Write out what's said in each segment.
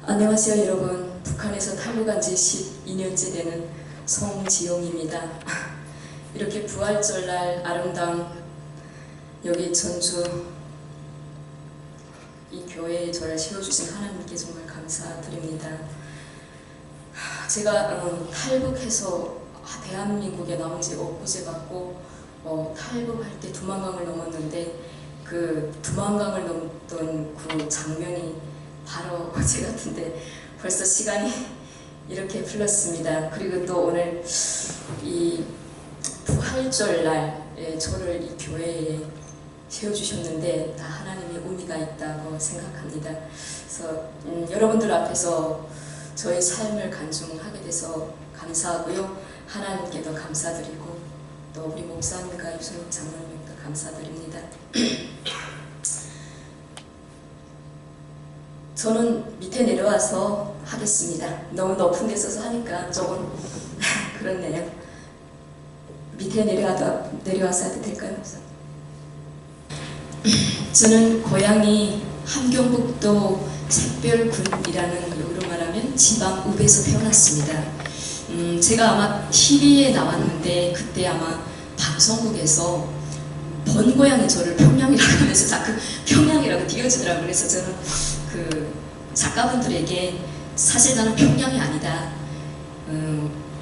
안녕하세요 여러분. 북한에서 탈북한 지 12년째 되는 송지용입니다. 이렇게 부활절날 아름다운 여기 전주 이 교회에 저를 세워주신 하나님께 정말 감사드립니다. 제가 탈북해서 대한민국에 나온 지 엊그제 같고 탈북할 때 두만강을 넘었는데 그 두만강을 넘던 그 장면이 바로 어제 같은데 벌써 시간이 이렇게 흘렀습니다. 그리고 또 오늘 이 부활절날에 저를 이 교회에 세워주셨는데 다 하나님의 의미가 있다고 생각합니다. 그래서 여러분들 앞에서 저의 삶을 간증하게 돼서 감사하고요. 하나님께도 감사드리고 또 우리 목사님과 유선욱 장로님께도 감사드립니다. 저는 밑에 내려와서 하겠습니다. 너무 높은 데 서서 하니까 조금 그렇네요. 밑에 내려와서 해도 될까요? 저는 고향이 함경북도 샛별군이라는 여기로 말하면 지방 읍에서 태어났습니다. 제가 아마 TV에 나왔는데 그때 아마 방송국에서 번고향이 저를 평양이라고 하면서 자꾸 평양이라고 띄워주더라고요. 그래서 저는 그 작가분들에게 사실 나는 평양이 아니다.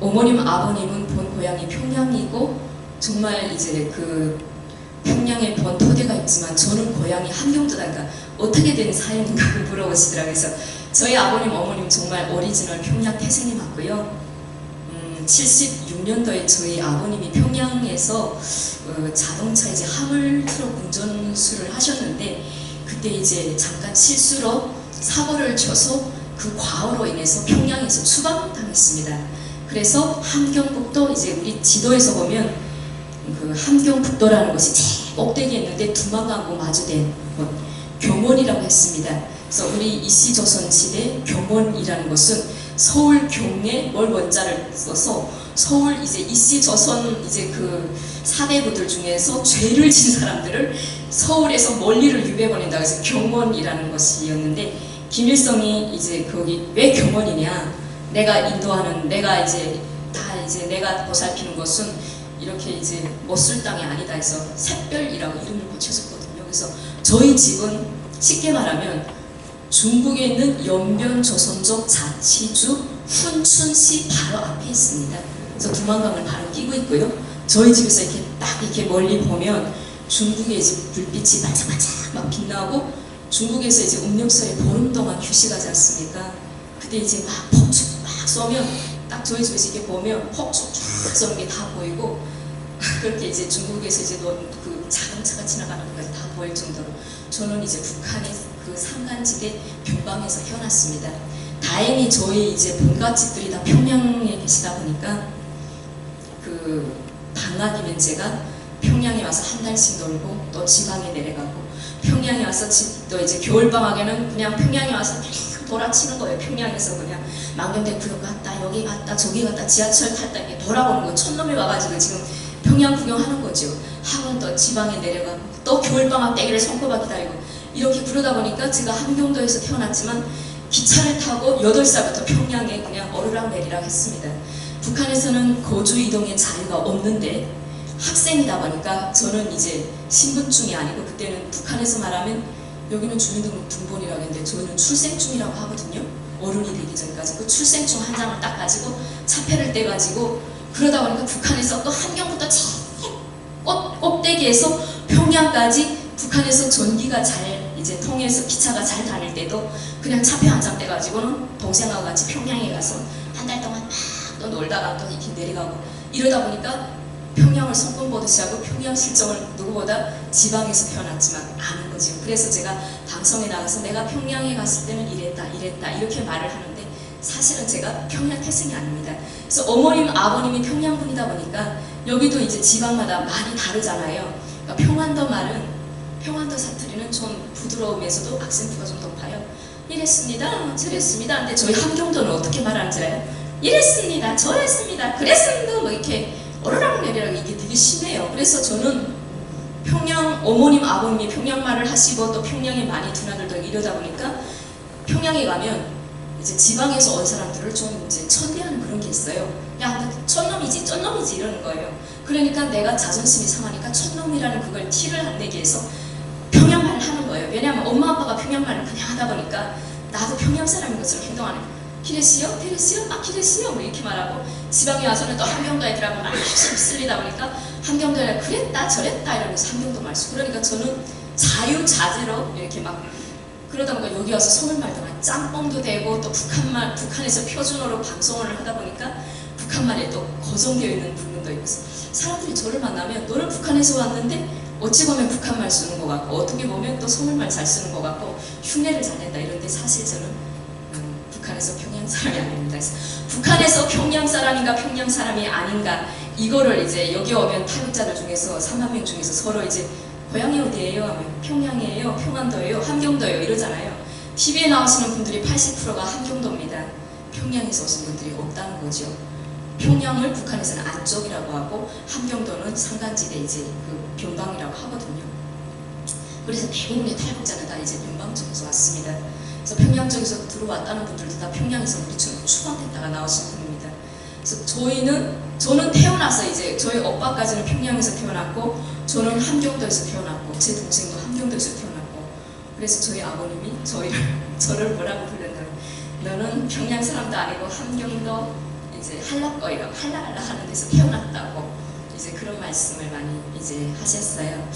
어머님 아버님은 본 고향이 평양이고 정말 이제 그 평양에 본 토대가 있지만 저는 고향이 함경도다. 그러니까 어떻게 된 사연인가 물어보시더라고요. 그래서 저희 아버님 어머님 정말 오리지널 평양 태생이 맞고요. 76년도에 저희 아버님이 평양에서 자동차 이제 화물 트럭 운전수를 하셨는데 그때 이제 잠깐 실수로 사고를 쳐서 그 과오로 인해서 평양에서 추방당했습니다. 그래서 함경북도 이제 우리 지도에서 보면 그 함경북도라는 것이 제일 꼭대기에 있는데 두만강하고 마주된 경원이라고 했습니다. 그래서 우리 이씨조선시대 경원이라는 것은 서울 경에 월 원자를 써서 서울 이제 이씨조선 이제 그 사대부들 중에서 죄를 진 사람들을 서울에서 멀리를 유배보낸다고 해서 경원이라는 것이었는데 김일성이 이제 거기 왜 경원이냐? 내가 인도하는 내가 이제 다 이제 내가 보살피는 것은 이렇게 이제 못쓸 땅이 아니다 해서 샛별이라고 이름을 붙였었거든요. 그래서 저희 집은 쉽게 말하면 중국에 있는 연변조선족 자치주 훈춘시 바로 앞에 있습니다. 그래서 두만강을 바로 끼고 있고요. 저희 집에서 이렇게 딱 이렇게 멀리 보면 중국의 이제 불빛이 반짝반짝 막 빛나고 중국에서 이제 음력설에 보름 동안 휴식하지 않습니까? 그때 이제 막 폭죽 막 쏘면 딱 저희 집에서 이렇게 보면 폭죽 쫙 쏘는 게 다 보이고 그렇게 이제 중국에서 이제 그 자동차가 지나가는 것까지 다 보일 정도로 저는 이제 북한의 그 산간지대 변방에서 태어났습니다. 다행히 저희 이제 본가집들이 다 평양에 계시다 보니까 그 방학이면 제가 평양에 와서 한 달씩 놀고 또 지방에 내려가고 평양에 와서 또 이제 겨울방학에는 그냥 평양에 와서 계속 돌아치는 거예요. 평양에서 그냥 망경대구역 갔다 여기 갔다 저기 갔다 지하철 탔다 이렇게 돌아오는 거 촌놈이 와가지고 지금 평양 구경하는 거죠. 학원 또 지방에 내려가고 또 겨울방학 때기를 손꼽아 기다리고 이렇게 그러다 보니까 제가 함경도에서 태어났지만 기차를 타고 8살부터 평양에 그냥 오르락내리락 했습니다. 북한에서는 거주 이동의 자유가 없는데 학생이다 보니까 저는 이제 신분증이 아니고 그때는 북한에서 말하면 여기는 주민등록번이라고 했는데 저희는 출생증이라고 하거든요. 어른이 되기 전까지 그 출생증 한 장을 딱 가지고 차폐를 떼가지고 그러다 보니까 북한에서 또 함경부터 제일 꼭대기에서 평양까지 북한에서 전기가 잘 이제 통해서 기차가 잘 다닐 때도 그냥 차표 한 장 떼가지고는 동생하고 같이 평양에 가서 한 달 동안 막 또 놀다가 또 이렇게 내려가고 이러다 보니까 평양을 손금 보듯이 하고 평양 실정을 누구보다 지방에서 태어났지만 아는 거죠. 그래서 제가 방송에 나가서 내가 평양에 갔을 때는 이랬다 이렇게 말을 하는데 사실은 제가 평양 태생이 아닙니다. 그래서 어머님 아버님이 평양분이다 보니까 여기도 이제 지방마다 많이 다르잖아요. 그러니까 평안도 말은 평안도 사투리는 좀 부드러우면서도 악센트가 좀 높아요. 이랬습니다 저랬습니다. 근데 저희 함경도는 어떻게 말하는지 알아요? 이랬습니다 저랬습니다 그랬습니다 뭐 이렇게 오르락내리락 이게 되게 심해요. 그래서 저는 평양 어머님 아버님이 평양말을 하시고 또 평양에 많이 드나들고 이러다 보니까 평양에 가면 이제 지방에서 온 사람들을 좀 이제 천대하는 그런 게 있어요. 야, 너 쩐놈이지, 쩐놈이지 이러는 거예요. 그러니까 내가 자존심이 상하니까 쩐놈이라는 그걸 티를 안 내기 위해서 평양말을 하는 거예요. 왜냐하면 엄마 아빠가 평양말을 그냥 하다 보니까 나도 평양 사람인 것처럼 행동하는 거예요. 기레시요? 기레시요? 아 기레시요? 뭐 이렇게 말하고 지방에 와서는 또 함경도 애들하고 막 쓸리다 보니까 함경도 애들 그랬다 저랬다 이러면서 함경도 말씀. 그러니까 저는 자유자재로 이렇게 막 그러다 보니까 여기 와서 서울말도 짬뽕도 되고 또 북한에서 표준어로 방송을 하다 보니까 북한말에 또 고정되어 있는 부분도 있고 사람들이 저를 만나면 너는 북한에서 왔는데 어찌 보면 북한말 쓰는 것 같고 어떻게 보면 또 서울말 잘 쓰는 것 같고 흉내를 잘 낸다 이런데 사실 저는 북한에서 평양 사람이 아닙니다. 그래서 북한에서 평양 사람인가 평양 사람이 아닌가 이거를 이제 여기 오면 타육자들 중에서 3만 명 중에서 서로 이제 고향이 어디예요? 하면 평양이에요, 평안도예요, 함경도예요 이러잖아요. TV에 나오시는 분들이 80%가 함경도입니다. 평양에서 오신 분들이 없다는 거죠. 평양을 북한에서는 안쪽이라고 하고 함경도는 산간지대 이제 그 변방이라고 하거든요. 그래서 대부분의 탈북자는 다 이제 변방 쪽에서 왔습니다. 그래서 평양 쪽에서 들어왔다는 분들도 다 평양에서 우리처럼 추방됐다가 나오신 분입니다. 그래서 저는 태어나서 이제 저희 오빠까지는 평양에서 태어났고 저는 함경도에서 태어났고 제 동생도 함경도에서 태어났고 그래서 저희 아버님이 저를 뭐라고 불렀냐면 너는 평양 사람도 아니고 함경도 이제 한라거이라고 한라한라 하는 데서 태어났다고 이제 그런 말씀을 많이 이제 하셨어요.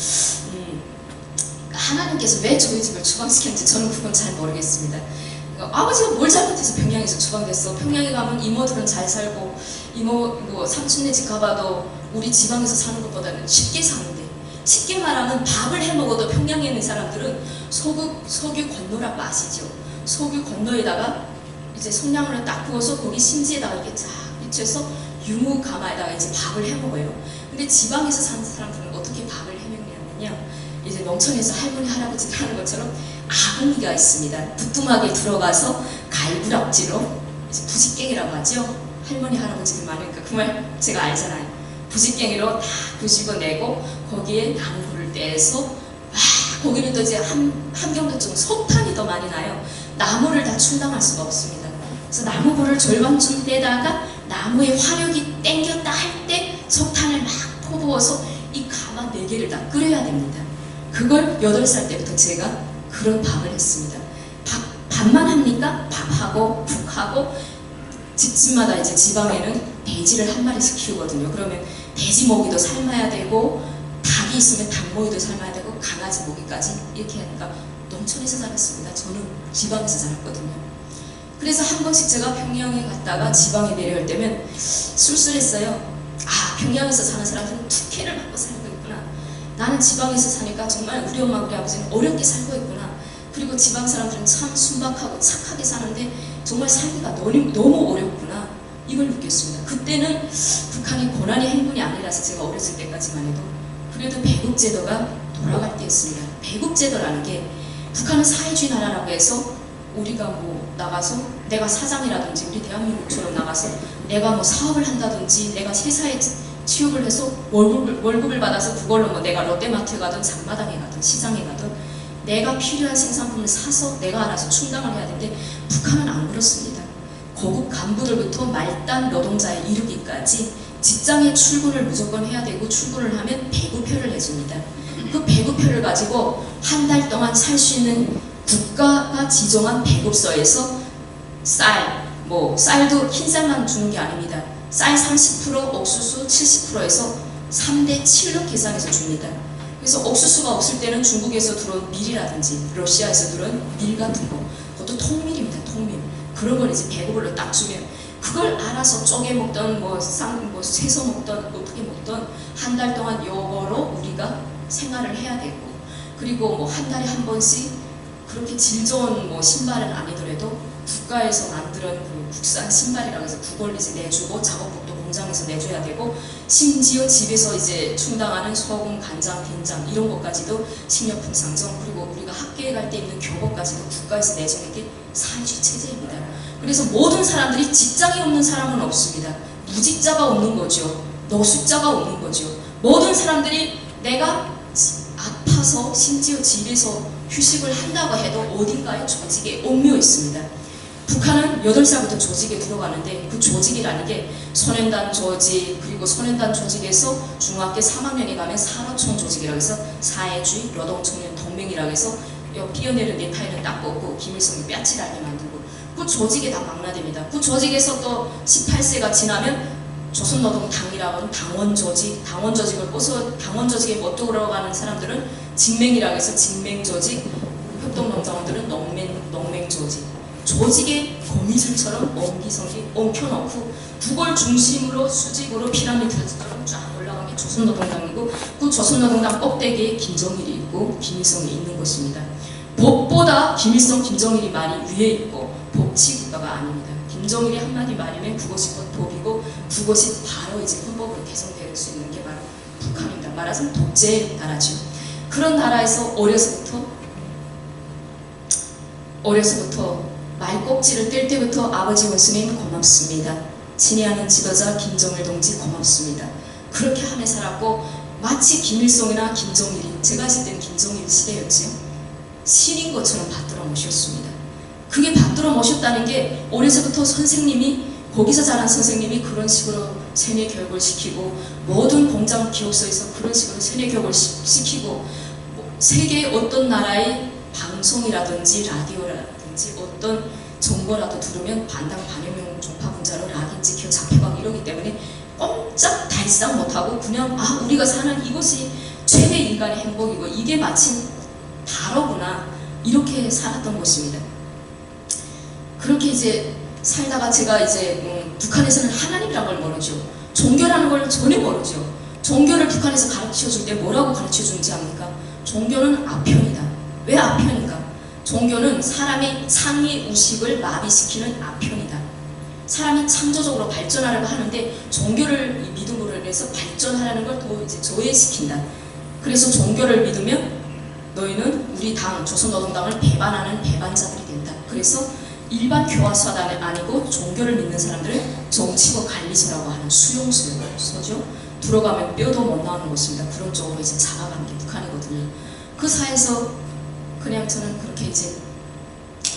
하나님께서 왜 저희 집을 추방시켰는지 저는 그건 잘 모르겠습니다. 아버지가 뭘 잘못해서 평양에서 추방됐어? 평양에 가면 이모들은 잘 살고 이모 뭐 삼촌네 집 가봐도 우리 지방에서 사는 것보다는 쉽게 사는데 쉽게 말하면 밥을 해먹어도 평양에 있는 사람들은 석유 건노라고 아시죠? 석유 건노에다가 이제 som냥으로 딱 부어서 거기 심지에다가 이렇게 쫙 비춰서 유무 가마에다가 이제 밥을 해먹어요. 근데 지방에서 사는 사람들은 어떻게 밥을 해먹냐면요. 이제 농촌에서 할머니 할아버지가 하는 것처럼 아궁이가 있습니다. 부뚜막에 들어가서 갈구락지로 이제 부직갱이라고 하죠. 할머니 할아버지들 많으니까 그 말 제가 알잖아요. 부직갱이로 다 부집어내고 거기에 나무를 떼서 거기는 또 이제 함경도 쪽 석탄이 더 많이 나요. 나무를 다 충당할 수가 없습니다. 그래서 나무볼을 절반쯤 떼다가 나무의 화력이 땡겼다 할 때 석탄을 막 퍼부어서 이 가마 4개를 다 끓여야 됩니다. 그걸 8살 때부터 제가 그런 밥을 했습니다. 밥만 합니까? 밥하고 국하고 집집마다 이제 지방에는 돼지를 한 마리씩 키우거든요. 그러면 돼지 모기도 삶아야 되고 닭이 있으면 닭 모기도 삶아야 되고 강아지 모기까지 이렇게 하니까 농촌에서 자랐습니다. 저는 지방에서 자랐거든요. 그래서 한 번씩 제가 평양에 갔다가 지방에 내려올 때면 쓸쓸했어요. 아, 평양에서 사는 사람들은 특혜를 받고 살고 있구나. 나는 지방에서 사니까 정말 우리 엄마 우리 아버지는 어렵게 살고 있구나. 그리고 지방 사람들은 참 순박하고 착하게 사는데 정말 살기가 너무 어렵구나. 이걸 느꼈습니다. 그때는 북한이 고난의 행군이 아니라서 제가 어렸을 때까지만 해도 그래도 배국제도가 돌아갈 때였습니다. 배국제도라는 게 북한은 사회주의 나라라고 해서 우리가 뭐 나가서 내가 사장이라든지 우리 대한민국처럼 나가서 내가 뭐 사업을 한다든지 내가 회사에 취업을 해서 월급을 받아서 그걸로 뭐 내가 롯데마트에 가든 장마당에 가든 시장에 가든 내가 필요한 생산품을 사서 내가 알아서 충당을 해야 되는데 북한은 안 그렇습니다. 고급 간부들부터 말단 노동자에 이르기까지 직장에 출근을 무조건 해야 되고 출근을 하면 배구표를 해줍니다. 그 배구표를 가지고 한 달 동안 살 수 있는 국가가 지정한 배급소에서 쌀도 흰쌀만 주는 게 아닙니다. 쌀 30%, 옥수수 70%에서 3대 7로 계산해서 줍니다. 그래서 옥수수가 없을 때는 중국에서 들어온 밀이라든지 러시아에서 들어온 밀 같은 거 그것도 통밀입니다. 통밀. 그런 걸 이제 배급으로 딱 주면 그걸 알아서 쪼개 먹던 채소 먹던 어떻게 먹던 한 달 동안 요거로 우리가 생활을 해야 되고 그리고 뭐 한 달에 한 번씩 그렇게 질 좋은 뭐 신발은 아니더라도 국가에서 만드는 그 국산 신발이라고 해서 그걸 이제 내주고 작업복도 공장에서 내줘야 되고 심지어 집에서 이제 충당하는 소금, 간장, 된장 이런 것까지도 식료품 상점 그리고 우리가 학교에 갈 때 입는 교복까지도 국가에서 내주는 게 사회주의 체제입니다. 그래서 모든 사람들이 직장이 없는 사람은 없습니다. 무직자가 없는 거죠. 노숙자가 없는 거죠. 모든 사람들이 내가 아파서 심지어 집에서 휴식을 한다고 해도 어딘가에 조직에 얽매여 있습니다. 북한은 8살부터 조직에 들어가는데 그 조직이라는 게 소년단 조직, 그리고 소년단 조직에서 중학교 3학년에 가면 산업총 조직이라고 해서 사회주의 노동청년 동맹이라고 해서 뛰어내린 넥타이는 딱 벗고 김일성이 뼈치달게 만들고 그 조직에 다 망라됩니다. 그 조직에서 또 18세가 지나면 조선노동당이라고 하는 당원 조직을 꿔서 당원 조직에 못 들어가는 사람들은 직맹이라고 해서 직맹 조직, 협동농장원들은 농맹 조직. 조직의 거미줄처럼 엉기성기 엉켜놓고 그걸 중심으로 수직으로 피라미드처럼 쫙 올라간 게 조선노동당이고 그 조선노동당 꼭대기에 김정일이 있고 김일성이 있는 것입니다. 법보다 김일성, 김정일이 말이 위에 있고 법치국가가 아닙니다. 김정일이 한마디 말이면 그것이 곧 법이고 그것이 바로 이제 헌법으로 개정될 수 있는 게 바로 북한입니다. 말하자면 독재 나라죠. 그런 나라에서 어려서부터 말꼭지를 뗄 때부터 아버지 원수님 고맙습니다. 친애하는 지도자 김정일 동지 고맙습니다. 그렇게 하며 살았고 마치 김일성이나 김정일이 제가 있을 때는 김정일 시대였지요. 신인 것처럼 받들어 모셨습니다. 그게 받들어 모셨다는 게 어려서부터 선생님이 거기서 자란 선생님이 그런 식으로 세뇌 교육을 시키고 모든 공장 기업소에서 그런 식으로 세뇌 교육을 시키고 세계 어떤 나라의 방송이라든지 라디오라든지 어떤 정보라도 들으면 반당 반영용 종파 분자로 락인 찍혀 잡혀가고 이러기 때문에 꼼짝 달싹 못하고 그냥 우리가 사는 이것이 최대 인간의 행복이고 이게 마침 다르구나 이렇게 살았던 것입니다. 그렇게 이제 살다가 제가 이제 북한에서는 하나님이라는 걸 모르죠. 종교라는 걸 전혀 모르죠. 종교를 북한에서 가르쳐줄 때 뭐라고 가르쳐주는지 압니까? 종교는 아편이다. 왜 아편인가? 종교는 사람의 상위 의식을 마비시키는 아편이다. 사람이 창조적으로 발전하려고 하는데 종교를 믿음으로 해서 발전하려는 걸 더 이제 저해시킨다. 그래서 종교를 믿으면 너희는 우리 당 조선노동당을 배반하는 배반자들이 된다. 그래서 일반 교화서가 아니고 종교를 믿는 사람들은 정치고 관리소라고 하는 수용소죠. 들어가면 뼈도 못 나오는 곳입니다. 그런 쪽으로 이제 잡아가는 게 북한이거든요. 그 사회에서 그냥 저는 그렇게 이제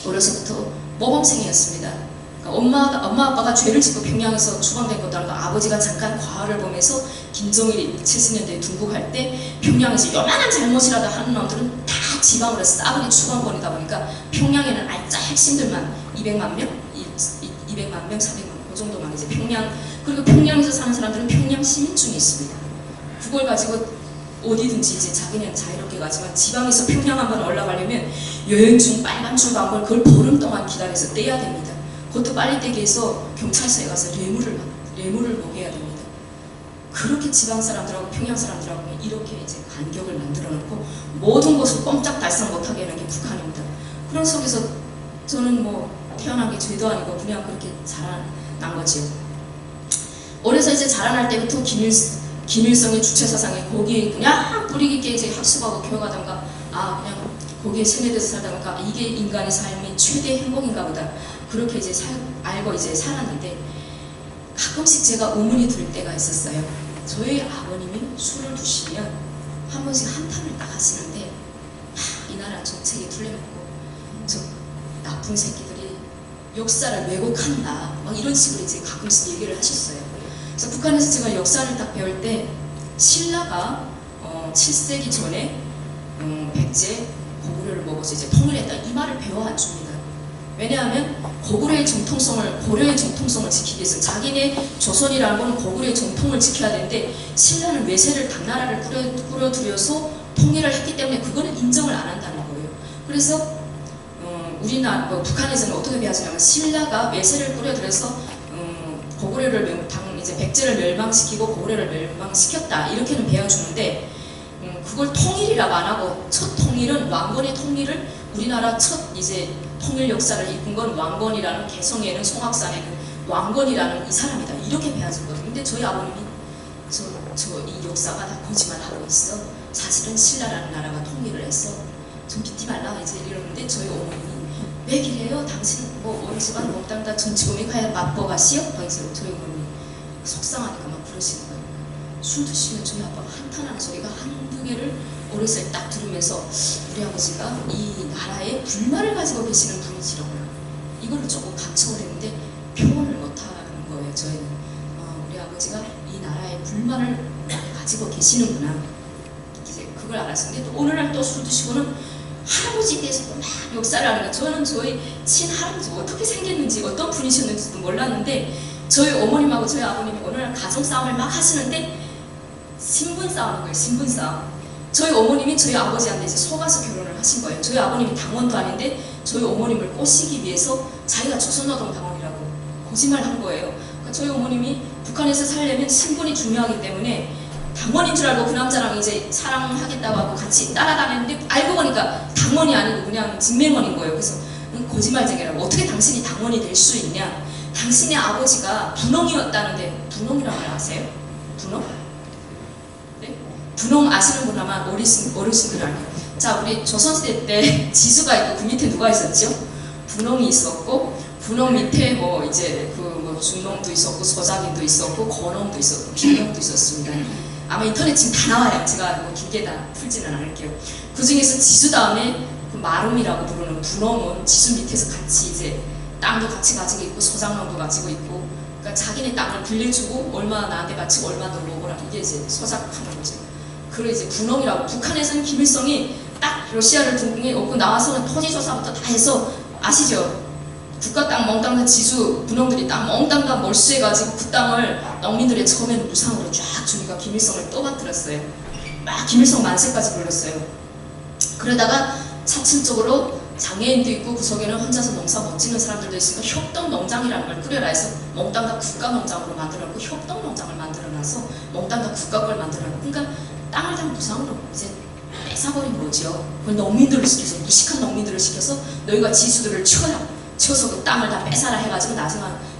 어려서부터 모범생이었습니다. 그러니까 엄마 아빠가 죄를 짓고 평양에서 추방된 것도 아니고 아버지가 잠깐 과거를 보면서 김정일이 70년대에 등국할 때 평양에서 요만한 잘못이라도 하는 놈들은 다 지방으로 싸그리 추방보내다 보니까 평양에는 알짜 핵심들만 200만 명, 200만 명, 400만 명 그 정도만 이제 평양 그리고 평양에서 사는 사람들은 평양 시민증이 있습니다. 그걸 가지고 어디든지 이제 자기는 자유롭게 가지만 지방에서 평양 한번 올라가려면 여행중 빨간줄 광고를 그걸 보름 동안 기다려서 떼야 됩니다. 그것도 빨리 떼기 위해서 경찰서에 가서 뇌물을 먹여야 됩니다. 그렇게 지방 사람들하고 평양 사람들하고 이렇게 이제 간격을 만들어 놓고 모든 것을 꼼짝달싹 못하게 하는 게 북한입니다. 그런 속에서 저는 뭐 태어난 게 죄도 아니고 그냥 그렇게 자라난 거지요. 어려서 이제 자라날 때부터 김일성의 주체사상에 거기에 그냥 뿌리 깊게 이제 학습하고 교육하던가 그냥 거기에 세뇌돼서 살다 보니까 이게 인간의 삶의 최대 행복인가 보다. 그렇게 이제 알고 이제 살았는데 가끔씩 제가 의문이 들 때가 있었어요. 저희 아버님이 술을 드시면 한 번씩 한탄을 딱 하시는데 이 나라 정책이 풀려먹고 저 나쁜 새끼들이 역사를 왜곡한다 막 이런 식으로 이제 가끔씩 얘기를 하셨어요. 그래서 북한에서 제가 역사를 딱 배울 때 신라가 7세기 전에 백제 고구려를 먹어서 이제 통일했다 이 말을 배워 안 줍니다. 왜냐하면 고구려의 정통성을 고려의 정통성을 지키기 위해서 자기네 조선이라는 거는 고구려의 정통을 지켜야 되는데 신라는 외세를 당나라를 꾸려들여서 통일을 했기 때문에 그거는 인정을 안 한다는 거예요. 그래서 우리나라 북한에서는 어떻게 배워지냐면 신라가 외세를 꾸려들여서 고구려를 이제 백제를 멸망시키고 고구려를 멸망시켰다 이렇게는 배워주는데 그걸 통일이라고 안 하고 첫 통일은 왕건의 통일을 우리나라 첫 이제 통일 역사를 이끈 건 왕건이라는 개성에는 송악산에는 왕건이라는 이 사람이다 이렇게 배워졌거든요. 근데 저희 아버님이 이 역사가 다 거짓말하고 있어. 사실은 신라라는 나라가 통일을 했어. 좀 믿지 말라 이제 이러는데 저희 어머님이 왜 그래요? 당신 온 집안 몽땅 다 정치범이 가야 맛보가시오? 거기서 저희 어머님이 속상하니까 막 그러시는 거예요. 술 드시면 저희 아빠가 한탄하는 소리가 한두 개를 어렸을 때 딱 들으면서 우리 아버지가 이 나라에 불만을 가지고 계시는 분이시라고요. 이거를 조금 각척을 했는데 표현을 못하는 거예요. 저희는 우리 아버지가 이 나라에 불만을 가지고 계시는구나. 이제 그걸 알았는데 또 어느 날 또 술 드시고는 할아버지에 대해서 또 막 역사를 하는 거예요. 저는 저희 친할아버지 어떻게 생겼는지 어떤 분이셨는지도 몰랐는데 저희 어머님하고 저희 아버님이 어느 날 가정싸움을 막 하시는데 신분 싸움인 거예요. 신분 싸움. 저희 어머님이 저희 아버지한테 이제 속아서 결혼을 하신 거예요. 저희 아버님이 당원도 아닌데 저희 어머님을 꼬시기 위해서 자기가 조선노동 당원이라고 거짓말 한 거예요. 그러니까 저희 어머님이 북한에서 살려면 신분이 중요하기 때문에 당원인 줄 알고 그 남자랑 이제 사랑하겠다고 하고 같이 따라다녔는데 알고 보니까 당원이 아니고 그냥 직맹원인 거예요. 그래서 거짓말쟁이라고. 어떻게 당신이 당원이 될 수 있냐? 당신의 아버지가 분홍이었다는데 분홍이라는 걸 아세요? 분홍? 네? 분홍 아시는 분 아마 어르신들 알아요. 자, 우리 조선시대 때 지수가 있고 그 밑에 누가 있었죠? 분홍이 있었고 분홍 밑에 뭐 이제 그 중농도 있었고 서작인도 있었고 건홍도 있었고 김영도 있었습니다. 아마 인터넷 지금 다 나와요. 제가 뭐 길게 다 풀지는 않을게요. 그 중에서 지수 다음에 그 마름이라고 부르는 분홍은 지수 밑에서 같이 이제 땅도 같이 가지고 있고 서장농도 가지고 있고, 그러니까 자기네 땅을 빌려주고 얼마 나한테 바치고 얼마 너 먹어라, 이게 이제 서작하는 거죠. 그걸 이제 분홍이라고. 북한에서는 김일성이 딱 러시아를 등에 업고 나와서는 토지 조사부터 다 해서 아시죠? 국가 땅 몽땅 다 지수 분홍들이 땅 몽땅 다 몰수해가지고 그 땅을 농민들의 처음에는 무상으로 쫙 주니까 김일성을 떠받들었어요. 막 김일성 만세까지 불렀어요. 그러다가 차츰적으로 장애인도 있고 구석에는 혼자서 농사 못 짓는 사람들도 있으니까 협동농장이라는 걸 꾸려라 해서 몽땅 다 국가농장으로 만들어놓고 협동농장을 만들어놔서 몽땅 다 국가 걸 만들어놓고, 그러니까 땅을 다 무상으로 이제 뺏어버린 거죠. 그 농민들을 시켜서, 무식한 농민들을 시켜서 너희가 지수들을 쳐서 그 땅을 다 뺏어라 해가지고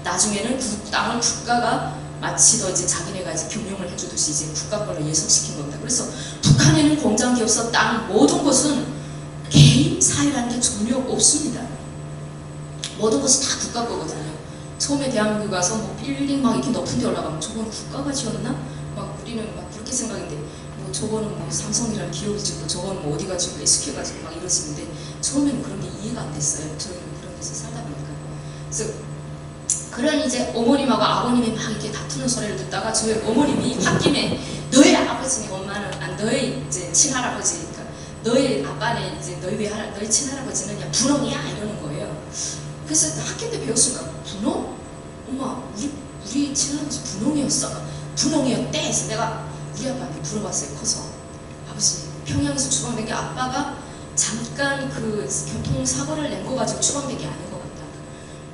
나중에는 그 땅을 국가가 마치 더 이제 자기네가 이제 경영을 해주듯이 이제 국가 걸로 예속시킨 겁니다. 그래서 북한에는 공장, 기업서, 땅 모든 것은 개인 사회라는 게 전혀 없습니다. 모든 것이 다 국가 거거든요. 처음에 대한민국 가서 뭐 빌딩 막 이렇게 높은 데 올라가면 저건 국가가 지었나? 막 우리는 막 그렇게 생각인데, 뭐 저거는 뭐 삼성이라는 기업이 짓고 저거는 뭐 어디가 짓고 SK가지고 막 이러시는데 처음에는 그런 게 이해가 안 됐어요. 저희는 그런 데서 살다 보니까. 그래서 그런 이제 어머님하고 아버님이 막 이렇게 다투는 소리를 듣다가 저희 어머님이 홧김에 너희 아버지니 엄마는 너희 이제 친할아버지, 너희 아빠는 이제 너희 친할아버지는 그냥 분홍이야 이러는 거예요. 그래서 학교 때 배웠으니까 분홍? 엄마 우리 친할아버지 분홍이었어? 분홍이었대? 그래서 내가 우리 아빠한테 물어봤어요. 커서 아버지 평양에서 추방된 게 아빠가 잠깐 그 교통사고를 낸 거 가지고 추방된 게 아닌 것 같다.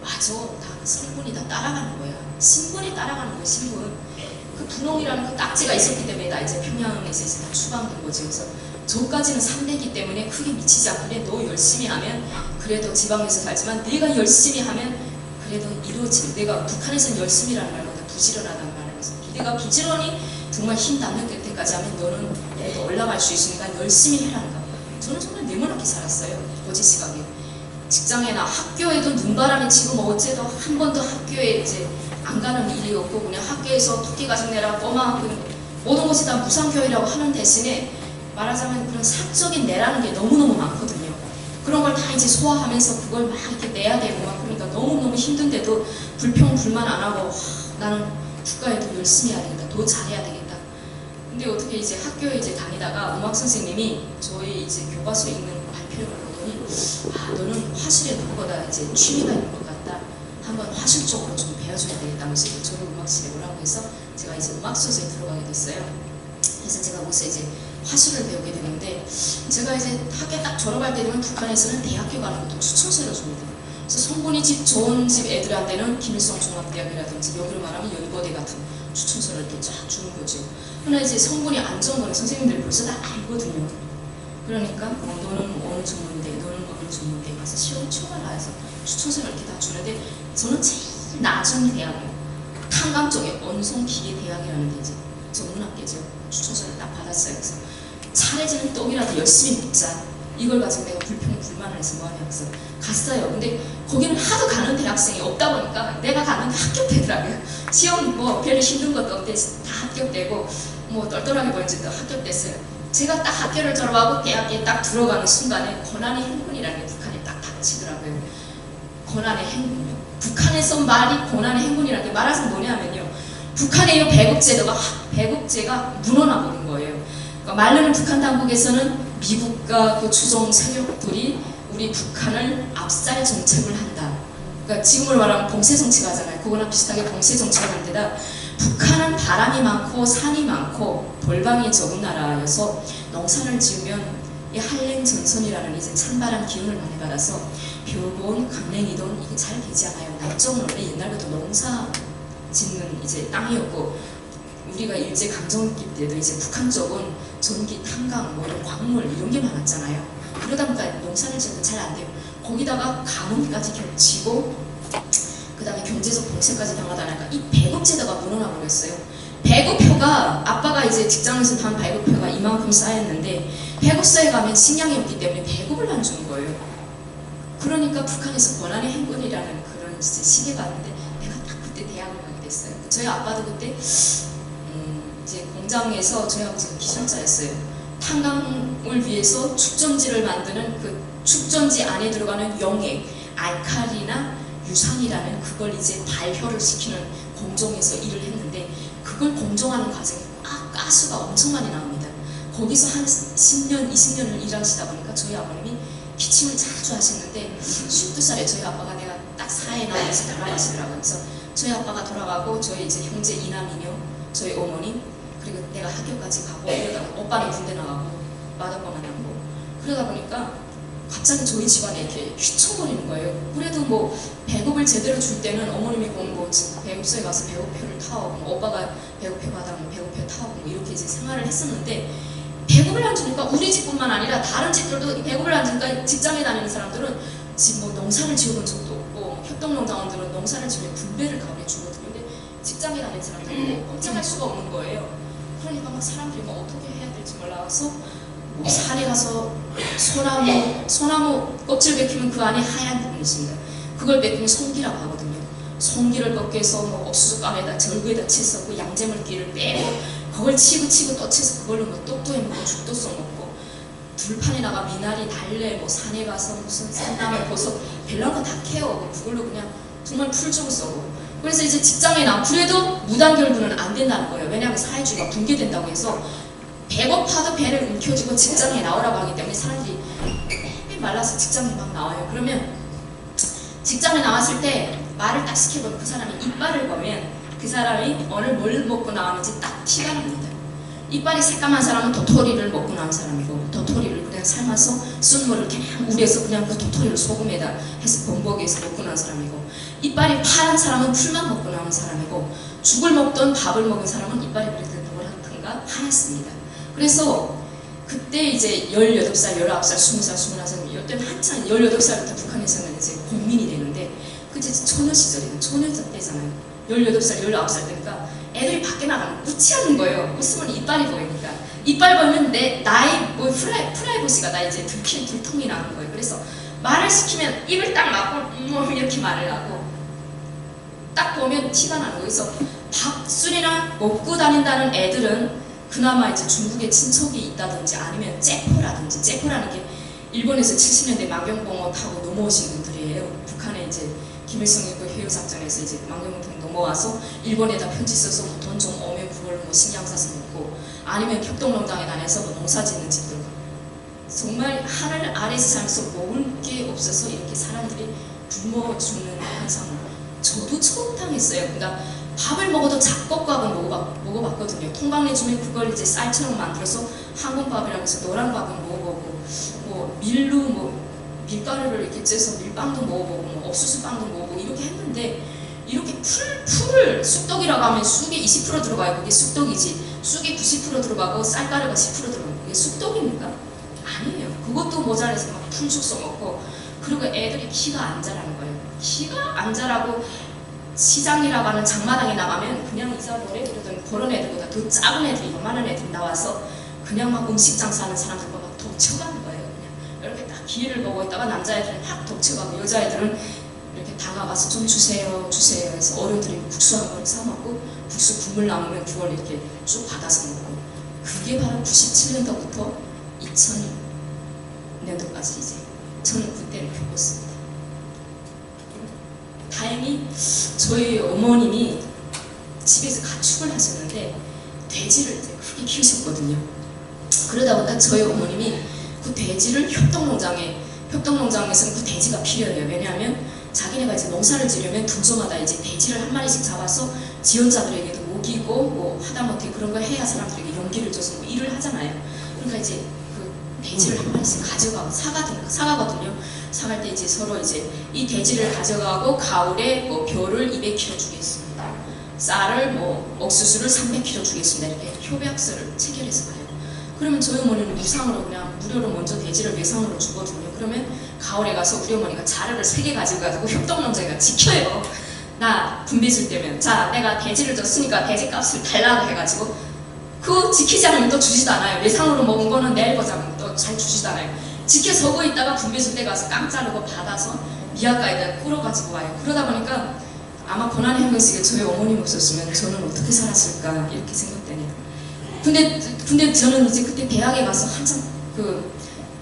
맞아, 다 성분이 다 따라가는 거야. 신분이 따라가는 거야. 신분. 그 분홍이라는 그 딱지가 있었기 때문에 나 이제 평양에서 이제 다 추방된 거지. 그래서 저까지는 3대이기 때문에 크게 미치지 않는데 너 열심히 하면 그래도 지방에서 살지만 내가 열심히 하면 그래도 이루어질. 내가 북한에서는 열심히라는 말보다 부지런하다는 말을 해서 내가 부지런히 정말 힘 닿는 끝까지 하면 너는 그래도 올라갈 수 있으니까 열심히 해라는 거. 저는 정말 네모나게 살았어요. 거짓 시각에. 직장에나 학교에도 눈바람이 치고 뭐 어째도 한 번도 학교에 이제 안 가는 일이 없고 그냥 학교에서 토끼 가정 내라 꼬마 모든 것이 다 무상교육이라고 하는 대신에 말하자면 그런 사적인 내라는 게 너무너무 많거든요. 그런 걸 다 이제 소화하면서 그걸 막 이렇게 내야 되고 막 그러니까 너무너무 힘든데도 불평 불만 안 하고 나는 국가에 더 열심히 해야 되겠다. 더 잘해야 되겠다. 근데 어떻게 이제 학교에 이제 다니다가 음악 선생님이 저희 이제 교과서에 있는 발표를 보더니 너는 화술에 누구보다 이제 취미가 있는 것 같다. 한번 화술 쪽으로 좀 배워줘야 되겠다면서 저를 음악실에 오라고 해서 제가 이제 음악수업에 들어가게 됐어요. 그래서 제가 거기서 이제 화술을 배우게 되는데 제가 이제 학교 딱 졸업할 때 되면 북한에서는 대학교 가는 것도 추천서를 줍니다. 그래서 성분이 좋은 집 애들한테는 김일성 종합대학이라든지 여기로 말하면 연고대 같은 추천서를 이렇게 쫙 주는 거죠. 그러나 이제 성분이 안 좋은 거는 선생님들이 벌써 다 알거든요. 그러니까 너는 어느 전문대, 너는 어느 전문대 가서 시험 쳐봐라 해서 추천서를 이렇게 다 주는데 저는 제일 낮은 대학이요. 탄감 쪽에 언송기계대학이라는 게 이제 전문학계죠. 추천서를 딱 받았어요. 그래서 차례지는 떡이라도 열심히 먹자. 이걸 가지고 내가 불평불만을 해서 뭐하냐 그래서 갔어요. 근데 거기는 하도 가는 대학생이 없다 보니까 내가 가는 게 합격되더라고요. 시험 뭐 별로 힘든 것도 없대. 다 합격되고 뭐 똘똘하게 보이지도 합격됐어요. 제가 딱 학교를 졸업하고 대학에 딱 들어가는 순간에 고난의 행군이라는 게 북한에 딱 닥치더라고요. 고난의 행군이요. 북한에서 말이 고난의 행군이라는 게 말하자면 뭐냐면요. 북한의 이 배국제가 무너나 버린 거예요. 그러니까 말로는 북한 당국에서는 미국과 그 추종 세력들이 우리 북한을 압살 정책을 한다. 그러니까 지금으로 말하면 봉쇄 정치가 하잖아요. 그거랑 비슷하게 봉쇄 정치가 하는 데다 북한은 바람이 많고 산이 많고 돌방이 적은 나라여서 농사를 지으면 이 한랭전선이라는 이제 찬바람 기운을 많이 받아서 벼본 강냉이돈 이게 잘 되지 않아요. 낙정은 원래 옛날부터 농사 짓는 이제 땅이었고 우리가 일제 강점기 때도 이제 북한 쪽은 전기, 탄광, 뭐 이런 광물 이런 게 많았잖아요. 그러다 보니까 농사를 지으면 잘 안 돼요. 거기다가 가뭄까지 겹치고 그 다음에 경제적 봉쇄까지 당하다 보니까 이 배급제도가 무너나 버렸어요. 배급표가 아빠가 이제 직장에서 단 배급표가 이만큼 쌓였는데 배급소에 가면 식량이 없기 때문에 배급을 안 주는 거예요. 그러니까 북한에서 고난의 행군이라는 그런 이제 시기가 왔는데 내가 딱 그때 대학을 가게 됐어요. 저희 아빠도 그때 이제 공장에서 저희 아버지가 기술자였어요. 탄광을 위해서 축전지를 만드는 그 축전지 안에 들어가는 용액, 알칼리나 유산이라는 그걸 이제 발효를 시키는 공정에서 일을 했는데 그걸 공정하는 과정에 가스가 엄청 많이 나옵니다. 거기서 한 10년, 20년을 일하시다 보니까 저희 아버님이 기침을 자주 하셨는데 12살에 저희 아빠가 내가 딱 사회 나와서 돌아가시더라고요. 그래서 저희 아빠가 돌아가고 저희 이제 형제 이남이녀, 저희 어머님 그리고 내가 학교까지 가고 이러다가 오빠는 군대 나가고 맏아빠 만나고 그러다 보니까 갑자기 저희 집안에 이렇게 휘청거리는 거예요. 그래도 뭐 배급을 제대로 줄 때는 어머님이 뭐 배급소에 가서 배급표를 타오고 뭐 오빠가 배급표 받아오면 배급표 타오고 뭐 이렇게 이제 생활을 했었는데 배급을 안 주니까 우리 집뿐만 아니라 다른 집들도 배급을 안 주니까 직장에 다니는 사람들은 지금 뭐 농사를 지어본 적도 없고 협동농장원들은 농사를 지으면 분배를 가을에 주거든요. 근데 직장에 다니는 사람들은 뭐 걱정할 수가 없는 거예요. 그러니까 막 사람들이 뭐 어떻게 해야 될지 몰라서 뭐 산에 가서 소나무 껍질 벗기면 그 안에 하얀 부분이 있습니다. 그걸 벗기면 송기라고 하거든요. 송기를 벗겨서 뭐 옥수수감에다 절구에다 치서 그 양재물기를 빼고 그걸 치고 또 치서 그걸로 뭐 떡도 해먹고 죽도 써먹고 들판에다가 미나리, 달래, 뭐 산에 가서 무슨 산나물, 버섯 별난 거 다 캐오고 그걸로 그냥 정말 풀주고 써고 그래서 이제 직장에 나 그래도 무단결부는 안 된다는 거예요. 왜냐하면 사회주의가 붕괴된다고 해서 배고파도 배를 움켜쥐고 직장에 나오라고 하기 때문에 사람들이 빽빽 말라서 직장에 막 나와요. 그러면 직장에 나왔을 때 말을 딱 시켜보면 그 사람이 이빨을 보면 그 사람이 오늘 뭘 먹고 나왔는지 딱 티가 납니다. 이빨이 새까만 사람은 도토리를 먹고 나온 사람이고 도토리를 그냥 삶아서 순물을 그냥 우려서 그냥 그 도토리를 소금에다 해서 범벅에서 먹고 나온 사람이고 이빨이 파란 사람은 풀만 먹고 나온 사람이고 죽을 먹던 밥을 먹은 사람은 이빨이 그래도 노랗든가 하얗습니다. 그래서 그때 이제 18살, 19살, 20살, 21살 이때는 한창 18살부터 북한에서는 이제 공민이 되는데 그때 처녀 시절이에요. 처녀 때잖아요. 18살, 19살 되니까 애들이 밖에 나가면 웃치하는 거예요. 웃으면 이빨이 보이니까. 이빨 보면 나의 뭐 프라이버시가 나 이제 들통이 나는 거예요. 그래서 말을 시키면 입을 딱 막고 이렇게 말을 하고 딱 보면 티가 나는 거예요. 그래서 밥술이나 먹고 다닌다는 애들은 그나마 이제 중국에 친척이 있다든지 아니면 째포라든지 째포라는 게 일본에서 70년대 망경봉어 타고 넘어오신 분들이에요. 북한에 이제 김일성이 그 해요작전에서 이제 망경봉 넘어와서 일본에다 편지 써서 뭐 돈 좀 오면 그걸 뭐 식량 사서 먹고 아니면 협동농장에 다녀서 뭐 농사 짓는 집들 정말 하늘 아래에서 살면서 먹을 게 없어서 이렇게 사람들이 굶어 죽는 현상을 저도 처음 당했어요. 그러니까 밥을 먹어도 잡곡밥은 먹어봤거든요. 통방내 주면 그걸 이제 쌀처럼 만들어서 항공밥이라고 해서 노란 밥은 먹어보고 뭐 밀로 뭐 밀가루를 이렇게 쪄서 밀빵도 먹어보고 뭐 옥수수빵도 먹어보고 이렇게 했는데 이렇게 풀을 쑥떡이라고 하면 쑥이 20% 들어가요. 그게 쑥떡이지. 쑥이 90% 들어가고 쌀가루가 10% 들어가고 그게 쑥떡입니까? 아니에요. 그것도 모자라서 막 풀죽 써먹고 그리고 애들이 키가 안 자라는 거예요. 키가 안 자라고 시장이라고 하는 장마당에 나가면 그냥 이사 노래 부르던 그런 애들보다 더 작은 애들이 요만한 애들이 나와서 그냥 막 음식 장사하는 사람들과 막 독쳐가는 거예요. 그냥 이렇게 딱 기회를 보고 있다가 남자애들은 확 독쳐가고 여자애들은 이렇게 다가가서 좀 주세요 해서 어른들이 국수 한 그릇 사먹고 국수 국물 남으면 그걸 이렇게 쭉 받아서 먹고 그게 바로 97년도부터 2000년도까지 이제 저는 그때를 겪었습니다. 다행히 저희 어머님이 집에서 가축을 하셨는데 돼지를 크게 키우셨거든요. 그러다 보니까 저희 어머님이 그 돼지를 협동농장에서는 그 돼지가 필요해요. 왜냐하면 자기네가 이제 농사를 지려면 분소마다 이제 돼지를 한 마리씩 잡아서 지원자들에게도 먹이고 뭐 하다못해 그런 걸 해야 사람들에게 용기를 줘서 뭐 일을 하잖아요. 그러니까 이제 그 돼지를 한 마리씩 가져가고 사가거든요. 사갈 때 이제 서로 이제 이 돼지를 가져가고 가을에 뭐 벼를 200kg 주겠습니다. 쌀을 뭐 옥수수를 300kg 주겠습니다. 이렇게 협약서를 체결해서 가요. 그러면 저희 어머니는 무상으로 그냥 무료로 먼저 돼지를 외상으로 주거든요. 그러면 가을에 가서 우리 어머니가 자루를 3개 가지고 협동농장에가 지켜요. 나 분배 줄 때면 자 내가 돼지를 줬으니까 돼지 값을 달라고 해가지고 그 지키지 않으면 또 주지도 않아요. 외상으로 먹은 거는 내일 보자면 또 잘 주지도 않아요. 지켜서고 있다가 분배 줄 때 가서 깡 자르고 받아서 미약가에다 끌어가지고 와요. 그러다 보니까 아마 고난의 형식에 저희 어머님 없었으면 저는 어떻게 살았을까 이렇게 생각되네요. 근데 저는 이제 그때 대학에 가서 한참 그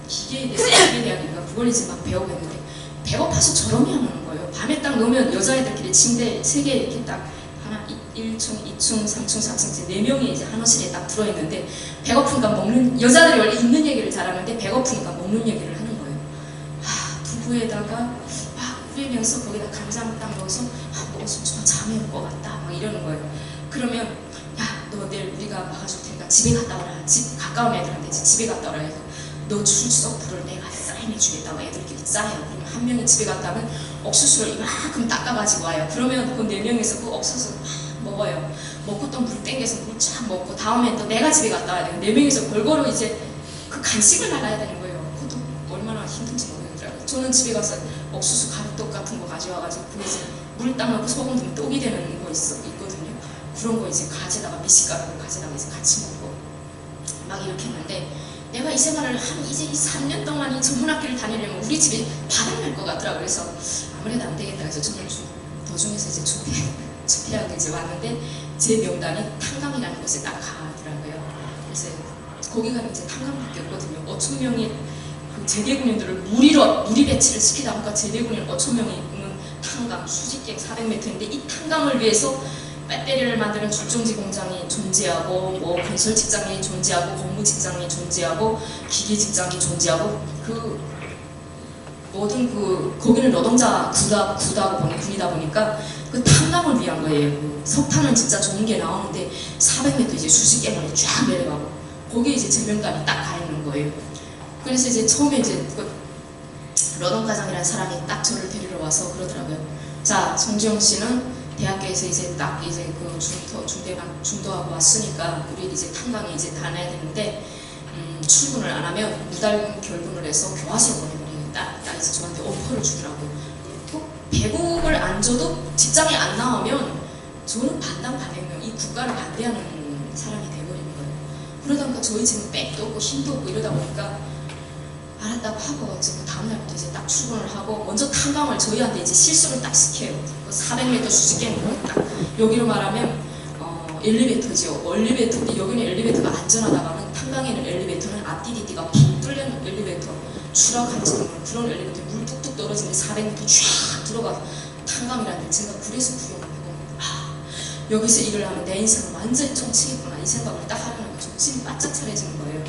기계대학인가 그걸 이제 막 배우고 했는데 배고파서 저럼이 안 오는 거예요. 밤에 딱 놓으면 여자애들끼리 침대 3개 이렇게 딱 하나 1층, 2층, 3층, 4층 이제 4명이 이제 한 호실에 딱 들어있는데 배고프니까 먹는 여자들이 원래 있는 얘기를 잘하는데 배고프니까 먹는 얘기를 하는 거예요. 두부에다가 막 끓이면서 거기다 간장 딱 넣어서 먹었으면 좀 잠이 올 것 같다 막 이러는 거예요. 그러면 야 너 내일 우리가 막아줄 테니까 집에 갔다 오라. 집 가까운 애들한테 집에 갔다 오라 해서 너 출석부를 내가 사인해 주겠다고 애들끼리 짜요. 그러면 한 명이 집에 갔다 오면 옥수수를 이만큼 닦아가지고 와요. 그러면 그 4명이서 그 옥수수 막 먹어요. 먹고 또 물 땡겨서 물 쫙 먹고 다음엔 또 내가 집에 갔다 와야 돼요. 4명이서 골고루 이제 그 간식을 나가야 되는 거예요. 그것도 얼마나 힘든지 모르겠더라고요. 저는 집에 가서 옥수수 가루떡 같은 거 가져와가지고 그 이제 물 딱 넣고 소금 넣으면 떡이 되는 거 있거든요. 그런 거 이제 가져다가 미식가루를 가져다가 이제 같이 먹고 막 이렇게 했는데 내가 이 생활을 이제 3년 동안 이 전문학교를 다니려면 우리 집이 바닥날 것 같더라고요. 그래서 아무래도 안 되겠다 해서 저는 도중에서 이제 주폐하고 이제 왔는데 제 명단이 탄강이라는 곳에 딱 가더라고요. 그래서 거기 가면 이제 탄강밖에 없거든요. 5,000명이 그 제대군인들을 무리 배치를 시키다 보니까 제대군인 5,000명이 있는 탄강, 수직객 400m인데 이 탄강을 위해서 배터리를 만드는 줄종지 공장이 존재하고 뭐 건설 직장이 존재하고 공무 직장이 존재하고 기계 직장이 존재하고 그 모든 그 거기는 노동자 군이다 보니까 그 탐방을 위한 거예요. 그 석탄은 진짜 좋은 게 나오는데 400m 이제 수직계물이 쫙 내려가고 거기에 이제 제명단이 딱 가 있는 거예요. 그래서 이제 처음에 이제 그 노동과장이라는 사람이 딱 저를 데리러 와서 그러더라고요. 자, 송지영 씨는 대학교에서 이제 딱 이제 그 중도하고 왔으니까 우리 이제 탄강에 이제 다녀야 되는데 출근을 안 하면 무달 결근을 해서 교화소에 보내버리겠다. 딱 이제 저한테 오퍼를 주더라고요. 배급을 안 줘도 직장에 안 나오면 저는 반대하면 이 국가를 반대하는 사람이 돼버리는 거예요. 그러다 보니까 저희 집은 백도 없고 힘도 없고 이러다 보니까 알았다고 하고 지금 다음날부터 이제 딱 출근을 하고 먼저 탄강을 저희한테 이제 실습을 딱 시켜요. 400m 수직계는 딱 여기로 말하면 엘리베이터죠. 엘리베이터인데 여기는 엘리베이터가 안전하다가는 탄강에는 엘리베이터는 앞디디디가 푹 뚫려는 엘리베이터 추락하는 그런 엘리베이터 물 뚝뚝 떨어지는데 400m 쫙 들어가 탄강이라는 데 제가 그래서 구경을 해보면 여기서 일을 하면 내 인생을 완전히 쫑치겠구나 이 생각을 딱 하려니까 정신이 바짝 차려지는 거예요.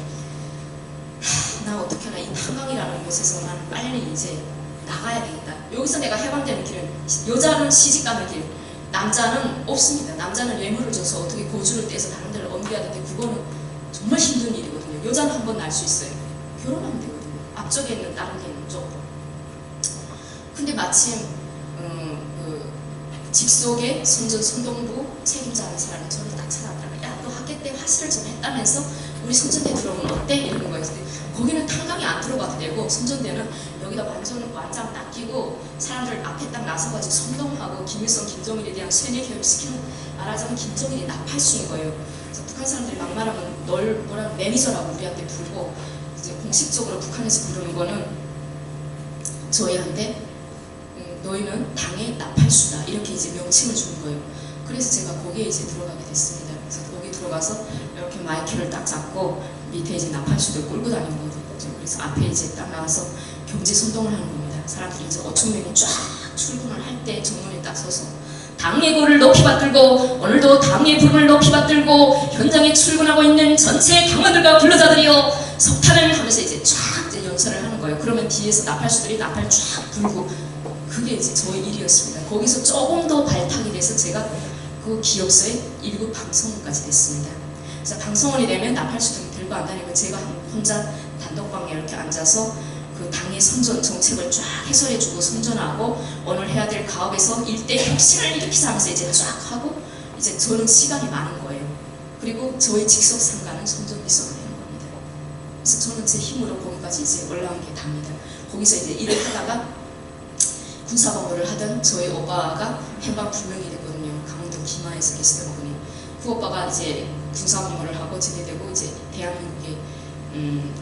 나 어떻게 하나 이 탄강이라는 곳에서 나는 빨리 이제 나가야 되겠다. 여기서 내가 해방되는 길은 여자는 시집가는 길, 남자는 없습니다. 남자는 예물을 줘서 어떻게 고주를 떼서 다른 데를 옮겨야 되는데 그거는 정말 힘든 일이거든요. 여자는 한 번 날 수 있어요. 결혼하면 되거든요. 앞쪽에 있는 다른 게 있는 쪽으로. 근데 마침 그 집 속에 선동부 책임자는 사람이 저를 딱 찾아왔더라고요. 야, 너 학교 때 화실을 좀 했다면서 우리 선전대 들어오면 어때? 이러는 거예요. 거기는 탄강이 안 들어가도 되고 선전대는 여기다 완장 딱 끼고 사람들 앞에 딱 나서가지고 선동하고 김일성, 김정일에 대한 세뇌 교육시키는 말하자면 김정일이 나팔수인 거예요. 그래서 북한 사람들이 막말하면 너랑 매니저라고 우리한테 부르고 이제 공식적으로 북한에서 부르는 거는 저희한테 너희는 당의 나팔수다 이렇게 이제 명칭을 주는 거예요. 그래서 제가 거기에 이제 들어가게 됐습니다. 그래서 거기 들어가서 이렇게 마이크를 딱 잡고 밑에 이제 나팔수들 끌고 다니는 거죠. 그래서 앞에 이제 딱 나와서 경제 선동을 하는 겁니다. 사람들이 이제 5,000명이 쫙 출근을 할 때 정문에 당의 고를 높이 받들고 오늘도 당의 부름을 높이 받들고 현장에 출근하고 있는 전체 당원들과 근로자들이여 석탄을 하면서 이제 쫙 이제 연설을 하는 거예요. 그러면 뒤에서 나팔수들이 나팔 쫙 불고 그게 이제 저의 일이었습니다. 거기서 조금 더 발탁이 돼서 제가 그 기업소의 1급 방송원까지 됐습니다. 그래서 방송원이 되면 나팔수들 들고 안 다니고 제가 혼자 단독방에 이렇게 앉아서 그 당의 선전 정책을 쫙 해설해주고 선전하고 오늘 해야 될 가업에서 일대 혁신을 일으키자 하면서 이제 쫙 하고 이제 저는 시간이 많은 거예요. 그리고 저의 직속 상관은 선전비서가 되는 겁니다. 그래서 저는 제 힘으로 거기까지 이제 올라온 게 답니다. 거기서 이제 일을 하다가 군사방어를 하던 저희 오빠가 행방불명이 됐거든요. 강원도 김하에서 계시던 분이. 그 오빠가 이제 군사방어를 하고 제대되고 이제 대한민국에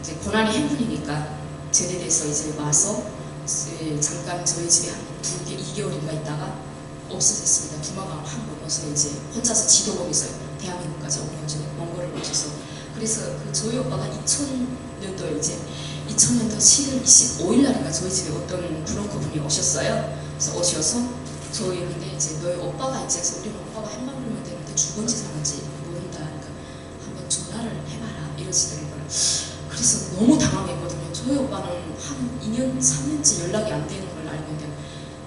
이제 고난의 행군이니까 제대돼서 이제 와서 이제 잠깐 저희 집에 한 2개월인가 있다가 없어졌습니다. 두마강 확 먹어서 이제 혼자서 지도 보면서 대한민국까지 온 거죠. 몽골을 거쳐서. 그래서 그 저희 오빠가 2000년도에 이제 2000년도 7월 25일 날인가 저희 집에 어떤 브로커 분이 오셨어요. 그래서 오셔서 저희한테 이제 너희 오빠가 이제 우리 오빠가 행방불명 되는데 죽은지 사는지 모른다. 그러니까 한번 전화를 해봐라 이러시더라고요. 그래서 너무 당황했거든요. 저희 오빠는 한 2년, 3년째 연락이 안 되는 걸 알고 있는데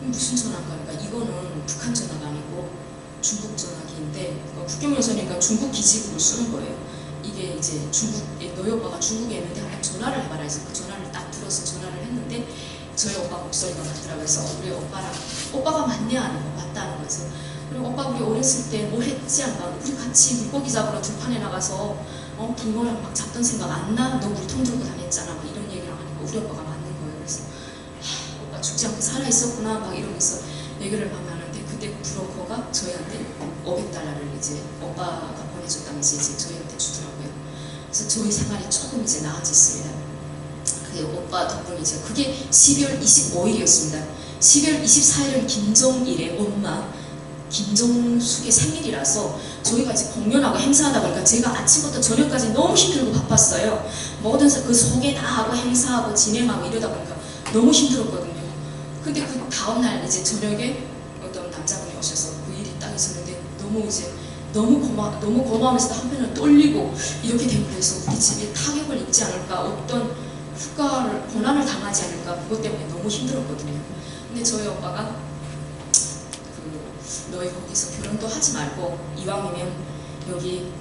무슨 전화인가 하니까 이거는 북한 전화가 아니고 중국 전화기인데 그러니까 국경연설이니까 중국 기지국을 쓰는 거예요. 이게 이제 너희 오빠가 중국에 있는데 한번 전화를 해봐라 해서 그 전화를 딱 들어서 전화를 했는데 저희 오빠 목소리가 맞더라고요. 그래서 우리 오빠가 맞냐 아니고 맞다는 거죠. 그리고 오빠 우리 어렸을 때 뭐 했지 않나? 우리 같이 물고기 잡으러 들판에 나가서 붕어랑 막 잡던 생각 안 나? 너 물통 들고 다녔잖아. 막 이런 얘기를 하니까 우리 오빠가 맞는 거예요. 그래서 오빠 죽지 않고 살아있었구나 막 이러면서 얘기를 막 하는데 그때 브로커가 저희한테 500달러를 이제 오빠가 보내줬다면서 이제 저희한테 주더라고요. 그래서 저희 생활이 조금 이제 나아졌습니다. 그 오빠 덕분에 이제 그게 12월 25일이었습니다. 12월 24일은 김정일의 엄마 김정숙의 생일이라서 저희가 이제 공연하고 행사하다 보니까 제가 아침부터 저녁까지 너무 힘들고 바빴어요. 모든 그 소개 다 하고 행사하고 진행하고 이러다 보니까 너무 힘들었거든요. 근데 그 다음날 이제 저녁에 어떤 남자분이 오셔서 그 일이 딱 있었는데 너무 고마우면서도 한편은 떨리고 이렇게 되고 그래서 우리 집에 타격을 입지 않을까 어떤 고난을 당하지 않을까 그것 때문에 너무 힘들었거든요. 근데 저희 오빠가 너희 거기서 결혼도 하지 말고 이왕이면 여기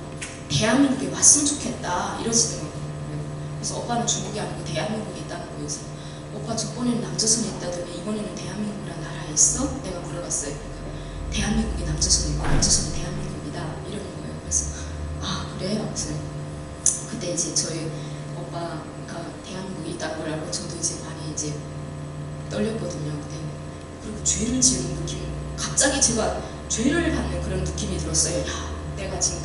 대한민국에 왔으면 좋겠다 이러시더라고요. 그래서 오빠는 중국이 아니고 대한민국에 있다는 거예요. 그래서 오빠 저번에는 남조선에 있다더니 이번에는 대한민국이라는 나라에 있어? 내가 물어봤어요. 그러니까 대한민국이 남조선에 있고 남조선이 대한민국이다 이러는 거예요. 그래서 그래요? 그래서 그때 이제 저희 오빠가 대한민국에 있다는 걸 알고 저도 이제 많이 이제 떨렸거든요. 그리고 죄를 지은 느낌 갑자기 제가 죄를 받는 그런 느낌이 들었어요. 내가 지금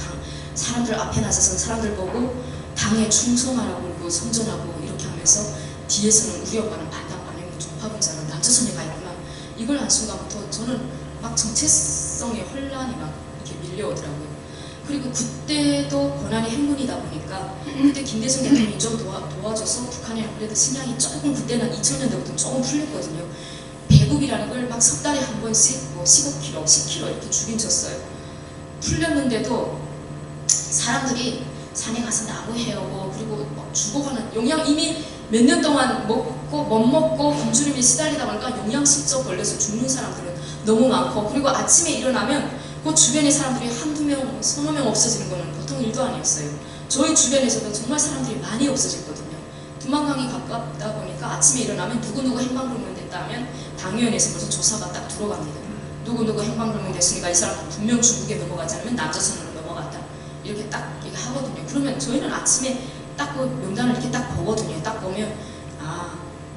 사람들 앞에 나서서 사람들 보고 당에 충성하라고 그러고 선전하고 이렇게 하면서 뒤에서는 우리 오빠는 반당 반응이 종파분자는 남조선에 가 있구나. 이걸 한 순간부터 저는 막 정체성의 혼란이 막 이렇게 밀려오더라고요. 그리고 그때도 고난의 행군이다 보니까 그때 김대중 대통령이 좀 도와줘서 북한에 그래도 식량이 조금 그때는 2000년대부터 조금 풀렸거든요. 배급이라는 걸 막 석 달에 한 번씩 뭐 15kg, 10kg 이렇게 주긴 줬어요. 풀렸는데도 사람들이 산에 가서 나무 헤어고 그리고 막 죽어가는 영양 이미 몇 년 동안 먹고 못 먹고 굶주림에 시달리다 보니까 영양실조 걸려서 죽는 사람들은 너무 많고 그리고 아침에 일어나면 그 주변의 사람들이 한두 명, 서너 명 없어지는 거는 보통 일도 아니었어요. 저희 주변에서도 정말 사람들이 많이 없어졌거든요. 두만강이 가깝다 보니까 아침에 일어나면 누구누구 행방불명 됐다 하면 당위원회에서 벌써 조사가 딱 들어갑니다. 누구누구 행방불명 됐으니까 이 사람 분명 중국에 넘어가지 않으면 남조선으로 넘어갔다. 이렇게 딱 얘기하거든요. 그러면 저희는 아침에 딱 그 명단을 이렇게 딱 보거든요. 딱 보면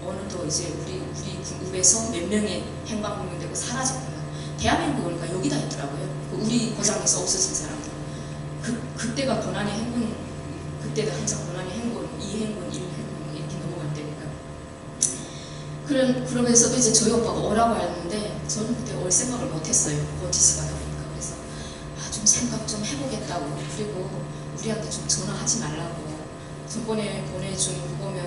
오늘도 이제 우리 군급에서 몇 명의 행방불명 되고 사라졌구나. 대한민국은 그러니까 여기다 있더라고요. 우리 고장에서 없어진 사람들. 그때가 고난의 행군, 그때도 항상 고난의 행군, 2행군, 1행군 이렇게 넘어갈 때니까. 그러면서도 이제 저희 오빠가 오라고 했는데 저는 그때 올 생각을 못했어요. 고지시 가다 보니까. 그래서 좀 생각 좀 해보겠다고. 그리고 우리한테 좀 전화하지 말라고. 저번에 보내준 거 보면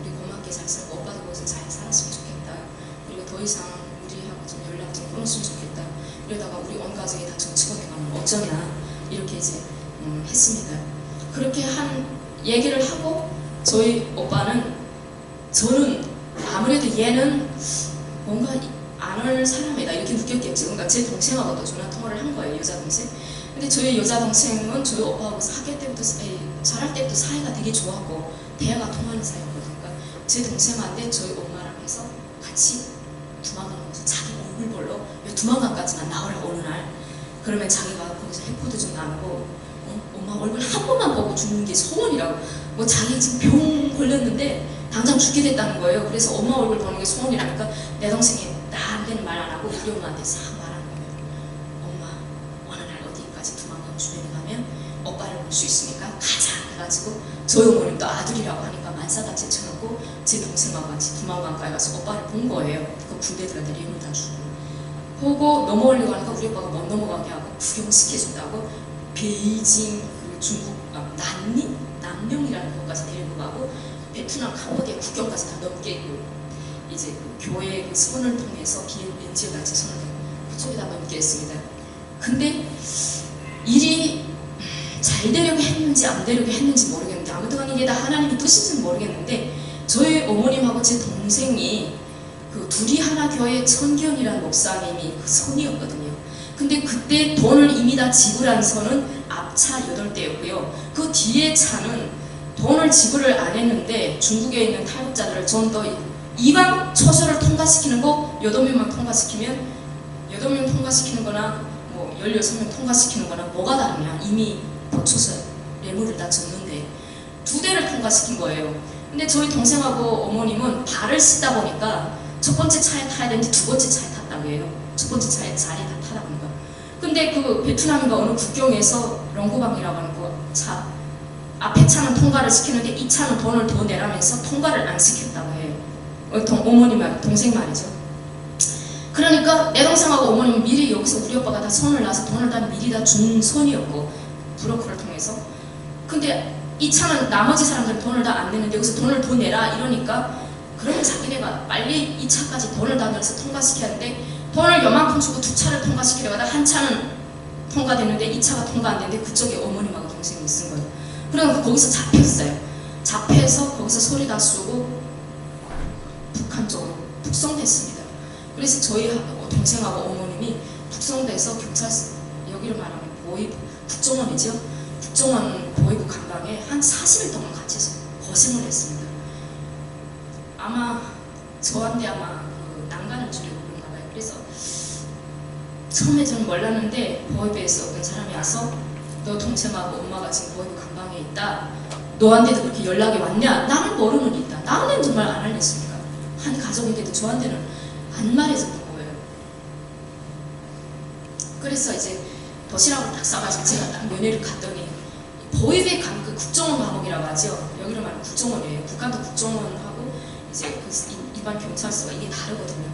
우리 고맙게 잘 살고 오빠도 거기서 잘 살았으면 좋겠다. 그리고 더 이상 우리하고 좀 연락 좀 끊었으면 좋겠다. 이러다가 우리 온 가족이 다 정치범에 가면 어쩌냐 이렇게 이제 했습니다. 그렇게 한 얘기를 하고 저희 오빠는 저는 아무래도 얘는 뭔가 안 할 사람이다 이렇게 느꼈겠죠. 그러니까 제 동생하고도 전화 통화를 한 거예요. 여자 동생. 근데 저희 여자 동생은 저희 오빠하고 사귈 때부터 잘할 때부터 사이가 되게 좋았고 대화가 통하는 사이였거든요. 그러니까 제 동생한테 저희 엄마랑 해서 같이 두만강 가서 자기 얼굴 보러 두만강까지만 나오라고 어느 날. 그러면 자기가 거기서 해코도 좀 나누고 엄마 얼굴 한 번만 보고 죽는 게 소원이라고. 뭐 자기 지금 병 걸렸는데 당장 죽게 됐다는 거예요. 그래서 엄마 얼굴 보는 게 소원이라니까 내 동생이 나한테는 말 안 하고 우리 엄마한테 싹 말하는 거예요. 엄마 어느 날 어디까지 두만강 주변에 가면 오빠를 볼 수 있으니까 가자 해가지고 저희 어머님도 아들이라고 하니까 만사같이 쳐놓고 제 동생하고 같이 두만강가에 가서 오빠를 본 거예요. 그 군대들한테 림을 다 주고 보고 넘어오려고 하니까 우리 오빠가 못 넘어가게 하고 구경시켜준다고 베이징 그 중국 난명이라는 곳까지 데리고 가고 베트남 캄보디아 국경까지 다 넘게 이제 그 교회 그 선을 통해서 비행 NGO 단체 선을 그쪽에다 넘게 했습니다. 근데 일이 잘 되려고 했는지 안 되려고 했는지 모르겠는데 아무튼 이게 다 하나님의 뜻인지는 모르겠는데 저희 어머님하고 제 동생이 그 둘이 하나 교회 천기현이라는 목사님이 그 선이었거든요. 근데 그때 돈을 이미 다 지불한 선은 앞차 8대였고요. 그 뒤에 차는 돈을 지불을 안 했는데 중국에 있는 탈북자들을 좀 더 이방 처소를 통과시키는 거 8명만 통과시키면 8명 통과시키는 거나 뭐 16명 통과시키는 거나 뭐가 다르냐. 이미 보초서 뇌물을 다 줬는데 2대를 통과시킨 거예요. 근데 저희 동생하고 어머님은 발을 씻다 보니까 첫 번째 차에 타야 되는데 두 번째 차에 탔다고 해요. 첫 번째 차에 자리에 다 타다 보니까. 근데 그 베트남인가 어느 국경에서 롱고방이라고 하는 그 차 앞에 차는 통과를 시키는데 이 차는 돈을 더 내라면서 통과를 안 시켰다고 해요. 어머니 말, 동생 말이죠. 그러니까 내 동생하고 어머님은 미리 여기서 우리 오빠가 다 손을 놔서 돈을 다 미리 다 준 손이었고 브로커를 통해서. 근데 이 차는 나머지 사람들은 돈을 다 안 내는데 여기서 돈을 더 내라 이러니까 그러면 자기네가 빨리 이 차까지 돈을 다 내서 통과시켜야 하는데 돈을 요만큼 주고 2차를 통과시키려고 하다 한 차는 통과됐는데 이 차가 통과 안 됐는데 그쪽에 어머님하고 동생이 쓴 거예요. 그러니까 거기서 잡혔어요. 잡혀서 거기서 소리 다 쏘고 북한 쪽으로 북송됐습니다. 그래서 저희 동생하고 어머님이 북송돼서 경찰서 여기로 말하면 보위부 국정원이죠. 국정원 보위부 감방에 한 40일 동안 갇혀서 고생을 했습니다. 아마 저한테 아마 그 난간을 주려고 그런가 봐요. 그래서 처음에 저는 몰랐는데 보위부에서 어떤 사람이 와서 너 동생하고 엄마가 지금 보위부 감방에 있다. 너한테도 그렇게 연락이 왔냐? 나는 모르는 있다. 나는 정말 안 알렸으니까. 한 가족에게도 저한테는 안 말해줬던 거예요. 그래서 이제 도시락을 딱 싸가지고 제가 딱 면회를 갔더니 보위부에 간 그 국정원 감옥이라고 하죠. 여기로 말하면 국정원이에요. 북한도 국정원하고 이제 그 일반 경찰서가 이게 다르거든요.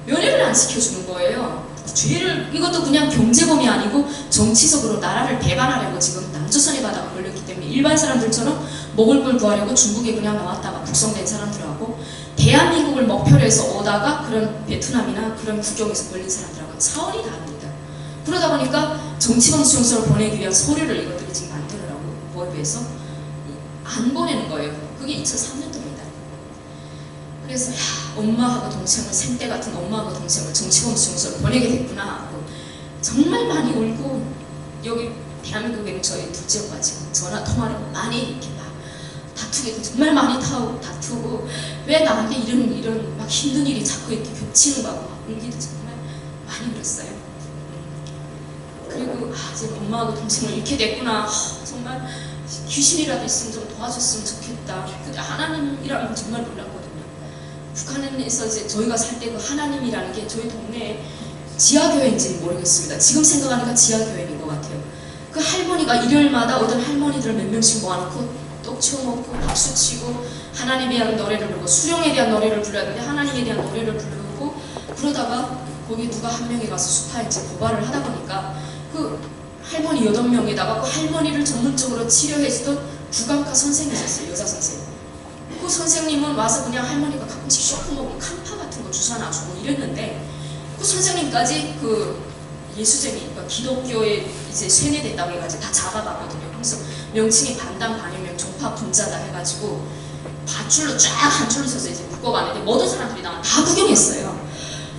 면회를 안 시켜주는 거예요. 죄를 이것도 그냥 경제범이 아니고 정치적으로 나라를 배반하려고 지금 남조선의 바다가 걸렸기 때문에 일반 사람들처럼 먹을 걸 구하려고 중국에 그냥 나왔다가 북송된 사람들하고 대한민국을 목표로 해서 오다가 그런 베트남이나 그런 국경에서 걸린 사람들하고 차원이 다릅니다. 그러다 보니까 정치범 수용소를 보내기 위한 서류를 이것들이 지금 만들으라고 보위부에서 안 보내는 거예요. 그게 2003년도입니다. 그래서 야, 엄마하고 동생을 생떼 같은 엄마하고 동생을 정치범 수용소로 보내게 됐구나 하고 정말 많이 울고 여기 대한민국에는 저희 둘째 오빠 지금 전화 통화를 많이 이렇게 막 다투게 정말 많이 다투고 왜 나한테 이런 막 힘든 일이 자꾸 이렇게 겹치는 거고 막 울기도 정말 많이 울었어요. 그리고 이제 엄마하고 동생을 잃게 됐구나. 정말 귀신이라도 있으면 좀 도와줬으면 좋겠다. 근데 하나님이라는 건 정말 몰랐거든요. 북한에서 이제 저희가 살 때 그 하나님이라는 게 저희 동네에 지하교회인지는 모르겠습니다. 지금 생각하니까 지하교회인 것 같아요. 그 할머니가 일요일마다 어떤 할머니들을 몇 명씩 모아놓고 떡 치워먹고 박수치고 하나님에 대한 노래를 부르고 수령에 대한 노래를 불렀는데 하나님에 대한 노래를 부르고 그러다가 거기 누가 한 명이 가서 수파에 이제 고발을 하다 보니까 그 할머니 8명에다가 그 할머니를 전문적으로 치료해주던 구강과 선생님이 있었어요. 여자 선생님. 그 선생님은 와서 그냥 할머니가 가끔씩 쇼크 먹으면 캄파 같은 거 주사 놔주고 이랬는데 그 선생님까지 그 예수쟁이, 그러니까 기독교에 이제 세뇌됐다고 해가지고 다 잡아갔거든요. 그래서 명칭이 반당 반유명 종파 분자다 해가지고 밧줄로 쫙 한 줄로 서서 이제 묶어가는데 모든 사람들이 다 구경했어요.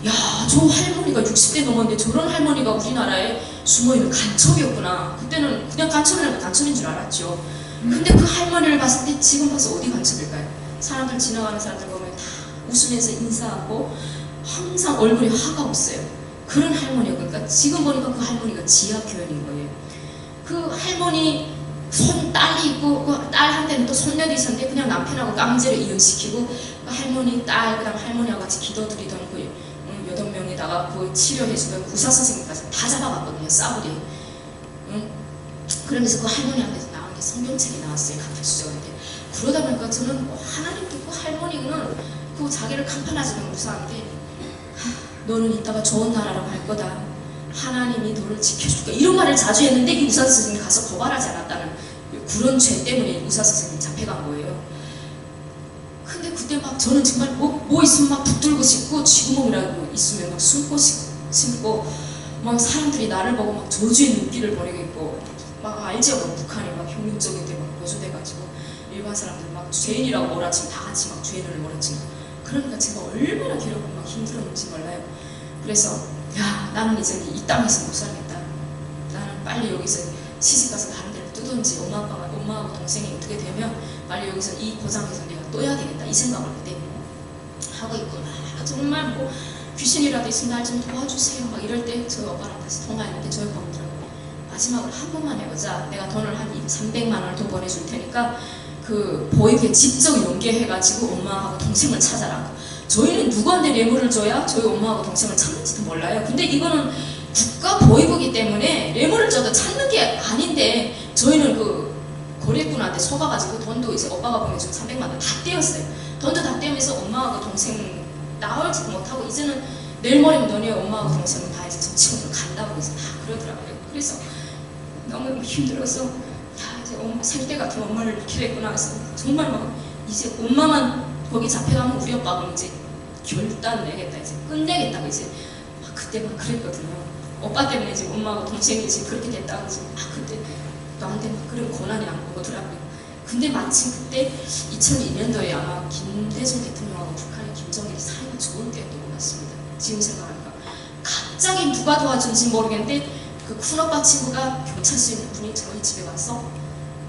야, 저 할머니가 60대 넘었는데 저런 할머니가 우리나라에 숨어있는 간첩이었구나. 그때는 그냥 간첩이라면 간첩인 줄 알았죠. 근데 그 할머니를 봤을 때 지금 봐서 어디 간첩일까요? 사람들 지나가는 사람들 보면 다 웃으면서 인사하고 항상 얼굴이 화가 없어요. 그런 할머니가, 그러니까 지금 보니까 그 할머니가 지하교연인 거예요. 그 할머니 딸이 있고 그 딸한테는 또 손녀도 있었는데 그냥 남편하고 깡제로 이혼시키고 그 할머니 딸 그다음 할머니와 같이 기도드리던 그 8명에다가 그 치료해주던 의사 선생님까지 다 잡아갔거든요. 싸구리. 그러면서 그 할머니한테서 나온 게 성경책이 나왔어요. 각각 주제가인데 그러다 보니까 저는 하나님께 그 할머니는 그 자기를 간판하지는 의사한테 너는 이따가 좋은 나라로 갈 거다. 하나님이 너를 지켜줄 거야. 이런 말을 자주 했는데 이 의사 선생님이 가서 고발하지 않았다는 그런 죄 때문에 의사 선생님이 잡혀간 거예요. 근데 그때 막 저는 정말 뭐 있으면 막 붙들고 싶고 쥐구멍이라고 있으면 막 숨고 싶고 막 사람들이 나를 보고 막 저주의 눈길을 보내겠고 막 알죠? 막 북한이 막 혁명적인데 막 보조돼가지고 일반 사람들 막 죄인이라고 몰아치고 다 같이 막 죄인을 몰아치고 그러니까 제가 얼마나 괴롭고 막 힘들었는지 몰라요. 그래서 야 나는 이제 이 땅에서 못 살겠다. 나는 빨리 여기서 시집가서 다른 데를 뜨든지 엄마하고 동생이 어떻게 되면 빨리 여기서 이 고장에서 내가 떠야 되겠다 이 생각을 그때 하고 있고 정말 뭐 귀신이라도 있으면 날 좀 도와주세요 막 이럴 때 저희 오빠랑 다시 통화했는데 저희 오빠가 그러더라고요. 마지막으로 한 번만 해보자. 내가 돈을 한 300만 원을 더 보내줄 테니까 그 보이게 직접 연계해가지고 엄마하고 동생을 찾아라. 저희는 누구한테 뇌물을 줘야 저희 엄마하고 동생을 찾는지도 몰라요. 근데 이거는 국가 보이부기 때문에 뇌물을 줘도 찾는 게 아닌데 저희는 그 거래꾼한테 속아가지고 돈도 이제 오빠가 보내준 300만 원 다 떼었어요. 돈도 다 떼면서 엄마하고 동생 나올지도 못하고 이제는 내일 모레면 너네 엄마하고 동생은 다 이제 정치권으로 간다고 이제 다 그러더라고요. 그래서 너무 힘들어서 야 이제 살 때 같은 엄마를 잃기로 했구나 해서 정말 막 이제 엄마만 거기 잡혀가면 우리 오빠가 이제 결단 내겠다 이제 끝내겠다고 이제 막 그때 막 그랬거든요. 오빠 때문에 이제 엄마하고 동생이 이제 그렇게 됐다고 이제 그때 나한테 막 그런 고난이 안 오더라고요. 근데 마침 그때 2002년도에 아마 김대중 대통령하고 북한의 김정일이 사이가 좋은 때였던 것 같습니다. 지금 생각하니까 갑자기 누가 도와준지 모르겠는데 그 큰오빠 친구가 경찰서에 있는 분이 저희 집에 와서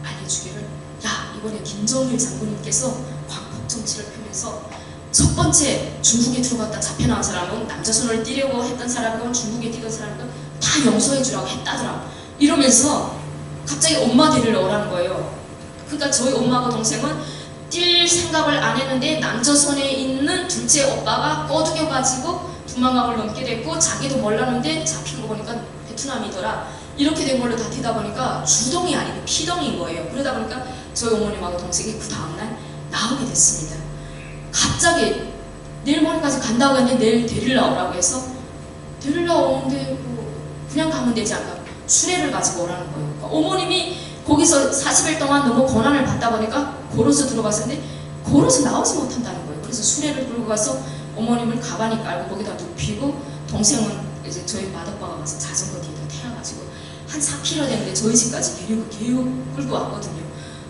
알려주기를 야 이번에 김정일 장군님께서 광폭 정치를 펴면서 첫 번째 중국에 들어갔다 잡혀나온 사람은 남조선을 뛰려고 했던 사람이건 중국에 뛰던 사람이건 다 용서해주라고 했다더라. 이러면서 갑자기 엄마 데리러 오라는 거예요. 그러니까 저희 엄마하고 동생은 뛸 생각을 안 했는데 남조선에 있는 둘째 오빠가 꺼두겨가지고 두만강을 넘게 됐고 자기도 몰랐는데 잡힌 거 보니까 베트남이더라. 이렇게 된 걸로 다 되다 보니까 주동이 아니고 피동인 거예요. 그러다 보니까 저희 어머님하고 동생이 그 다음날 나오게 됐습니다. 갑자기 내일 모레까지 간다고 했는데 내일 데리러 오라고 해서 데리러 오는데 뭐 그냥 가면 되지 않을까 수레를 가지고 오라는 거예요. 그러니까 어머님이 거기서 40일 동안 너무 고난을 받다 보니까 걸어서 들어갔었는데 걸어서 나오지 못한다는 거예요. 그래서 수레를 끌고 가서 어머님을 가만히 깔고 거기다 눕히고 동생은 이제 저희 맏오빠가 가서 자전거 뒤에다 태워가지고 한 4km 되는데 저희 집까지 개우 끌고 왔거든요.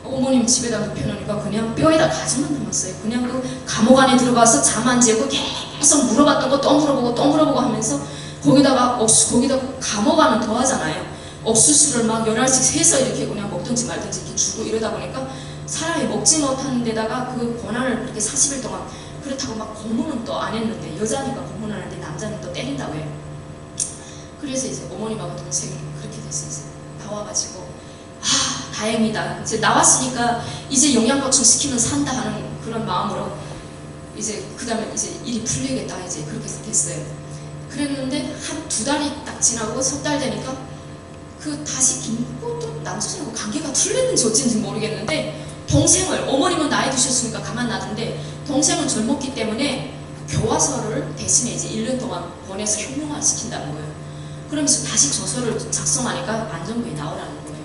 어머님 집에다 눕혀놓으니까 그냥 뼈에다 가지만 남았어요. 그냥 그 감옥 안에 들어가서 잠 안 재고 계속 물어봤던 거 또 물어보고 하면서 거기다가 거기다 감옥 안은 더 하잖아요. 옥수수를 막 11씩 세서 이렇게 그냥 먹든지 말든지 이렇게 주고 이러다 보니까 사람이 먹지 못하는 데다가 그 고난을 그렇게 40일 동안 그렇다고 막 고문은 또 안 했는데 여자니까 고문을 하는데 남자는 또 때린다고 해요. 그래서 이제 어머님하고 동생이 그렇게 돼서 이제 나와가지고 다행이다. 이제 나왔으니까 이제 영양보충 시키면 산다 하는 그런 마음으로 이제 그 다음에 이제 일이 풀리겠다 이제 그렇게 됐어요. 그랬는데 한 2달이 딱 지나고 3달 되니까 그 다시 김포도 남조선하고 관계가 틀렸는지 어쩐지 모르겠는데 동생을 어머님은 나이 드셨으니까 가만 놔둔데 동생은 젊었기 때문에 교화서를 대신에 이제 1년 동안 보내서 혁명화 시킨다는 거예요. 그러면서 다시 저서를 작성하니까 안정부에 나오라는 거예요.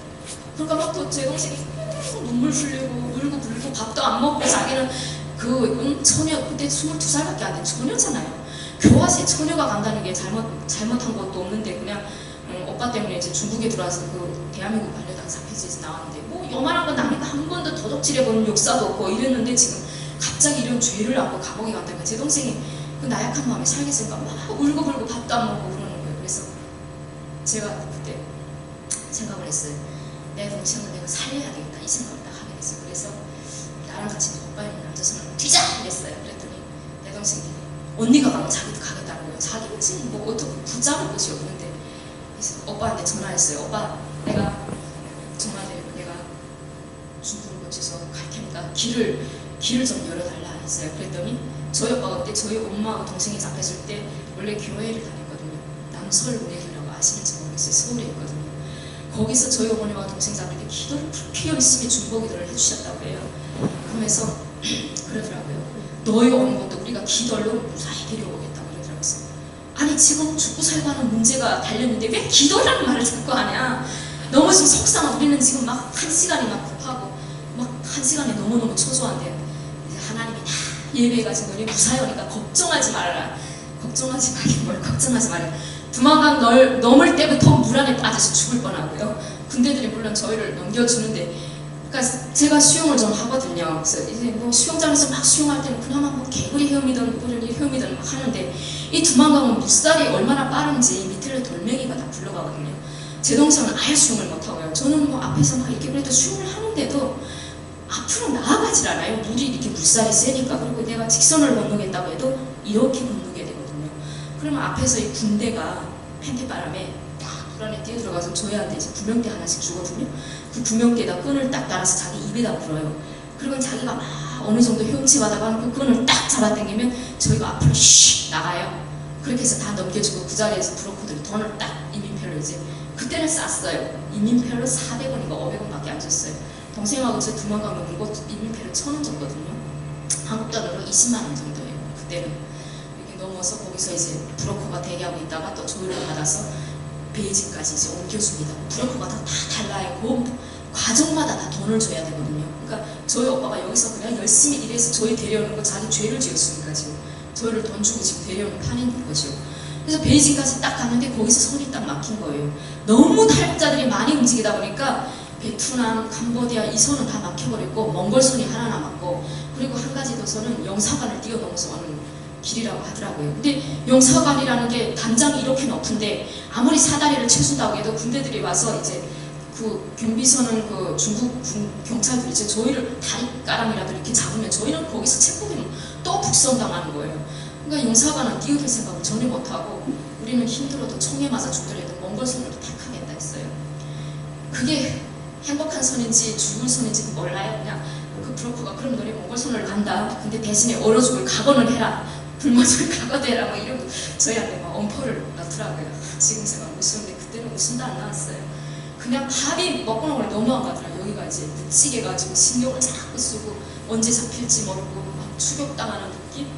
그러니까 막 또 제 동생이 눈물 흘리고 울고 불고 밥도 안 먹고 자기는 처녀 그때 22살밖에 안 된 처녀잖아요. 교화시에 처녀가 간다는 게 잘못한 것도 없는데 그냥 오빠 때문에 이제 중국에 들어와서 그 대한민국 반려당 사표지에서 나왔는데 뭐 요만한 건 남이가 한 번도 도둑질해본 역사도 없고 이랬는데 지금 갑자기 이런 죄를 안고 감옥에 간다니까 제 동생이 그 나약한 마음에 살겠으니까 막 울고불고 밥도 안 먹고 그러는 거예요. 그래서 제가 그때 생각을 했어요. 내 동생은 내가 살려야 되겠다 이 생각을 딱 하게 됐어요. 그래서 나랑 같이 오빠 있는 남자선을 뒤자! 이랬어요. 그랬더니 내 동생이 언니가 가면 자기도 가겠다는 거예요. 자기는 지금 뭐 어떻게 붙잡을 곳이 없는데. 그래서 오빠한테 전화했어요. 오빠 내가 정말 내가 중국을 거쳐서 갈 테니까 길을 좀 열어달라 했어요. 그랬더니 저희 오빠가 그때 저희 엄마하고 동생이 잡혔을 때 원래 교회를 다녔거든요. 남설운회교라고 아시는지 모르겠어요. 서울에 있거든요. 거기서 저희 어머니와 동생 잡을 때 기도를 그렇게 열심히 중보기도를 해주셨다고 해요. 그러면서 그러더라고요. 너희 오는 것도 우리가 기도로 무사히 데려오겠다고 그러더라고요. 아니 지금 죽고 살고 하는 문제가 달렸는데 왜 기도라는 말을 자꾸 하냐. 너무 지금 속상하고 우리는 지금 막 한 시간이 막 급하고 막 한 시간이 너무너무 초조한데 하나님이 다 예배해가지고 너희 무사히 오니까 걱정하지 말아라. 걱정하지 말긴 뭘 걱정하지 말아라. 두만강 넘을 때부터 물 안에 빠져서 죽을 뻔하고요. 군대들이 물론 저희를 넘겨주는데 그러니까 제가 수영을 좀 하거든요. 그래서 이제 뭐 수영장에서 막 수영할 때는 그나마 뭐 개구리 헤엄이든 뿌리리 헤엄이든 막 하는데 이 두만강은 물살이 얼마나 빠른지 밑에 돌멩이가 다 굴러가거든요. 제 동생은 아예 수영을 못하고요. 저는 뭐 앞에서 막 이렇게 그래도 수영을 하는데도 앞으로 나아가질 않아요. 물이 이렇게 물살이 세니까. 그리고 내가 직선을 건너겠다고 해도 이렇게 건너게 되거든요. 그러면 앞에서 이 군대가 팬티바람에 딱 물 안에 뛰어들어가서 저희한테 이제 구명대 하나씩 주거든요. 그 구명대에다 끈을 딱 달아서 자기 입에다 물어요. 그러면 자기가 막 어느 정도 헤엄치가다가 그 끈을 딱 잡아당기면 저희가 앞으로 슉 나가요. 그렇게 해서 다 넘겨주고 그 자리에서 브로커들이 돈을 딱 이민표로 이제 그때는 쌌어요. 이민표로 400원인가 500원밖에 안 줬어요. 동생하고 저 두만강 넘은 거 이민표를 1000원 줬거든요. 한국 돈으로 20만 원 정도예요. 그때는 이렇게 넘어서 거기서 이제 브로커가 대기하고 있다가 또 조율을 받아서 베이징까지 이제 옮겨줍니다. 브로커가 다 달라요. 그 과정마다 다 돈을 줘야 되거든요. 그러니까 저희 오빠가 여기서 그냥 열심히 일해서 저희 데려오는 거 자기 죄를 지었으니까 지금 저희를 돈 주고 지금 데려오는 판인 거죠. 그래서 베이징까지 딱 갔는데 거기서 손이 딱 막힌 거예요. 너무 탈북자들이 많이 움직이다 보니까 베트남, 캄보디아 이 선은 다 막혀버렸고 몽골 선이 하나 남았고 그리고 한 가지 더 선은 영사관을 뛰어넘어서 오는 길이라고 하더라고요. 근데 영사관이라는 게 단장이 이렇게 높은데 아무리 사다리를 채순다고 해도 군대들이 와서 이제 그 경비선은 그 중국 경찰들이 이제 저희를 다리까람이라도 이렇게 잡으면 저희는 거기서 체포되면 또 북선당하는 거예요. 그러니까 영사관은 뛰어들 생각을 전혀 못하고 우리는 힘들어도 총에 맞아 죽더라도 몽골 선으로 택하겠다 했어요. 그게 행복한 선인지 죽을 선인지 몰라요. 그냥 그 브로커가 그럼 너네 몽골 선을 간다. 근데 대신에 얼어 죽을 각오는 해라. 굶어 죽을 각오도 해라. 막 이러고 저희한테 막 엄포를 넣더라고요. 지금 생각 웃으는데 그때는 웃음도 안 나왔어요. 그냥 밥이 먹고 나면 너무 안 가더라고요. 여기가 이제 묻히게 가지고 신경을 자꾸 쓰고 언제 잡힐지 모르고 막 추격당하는 느낌?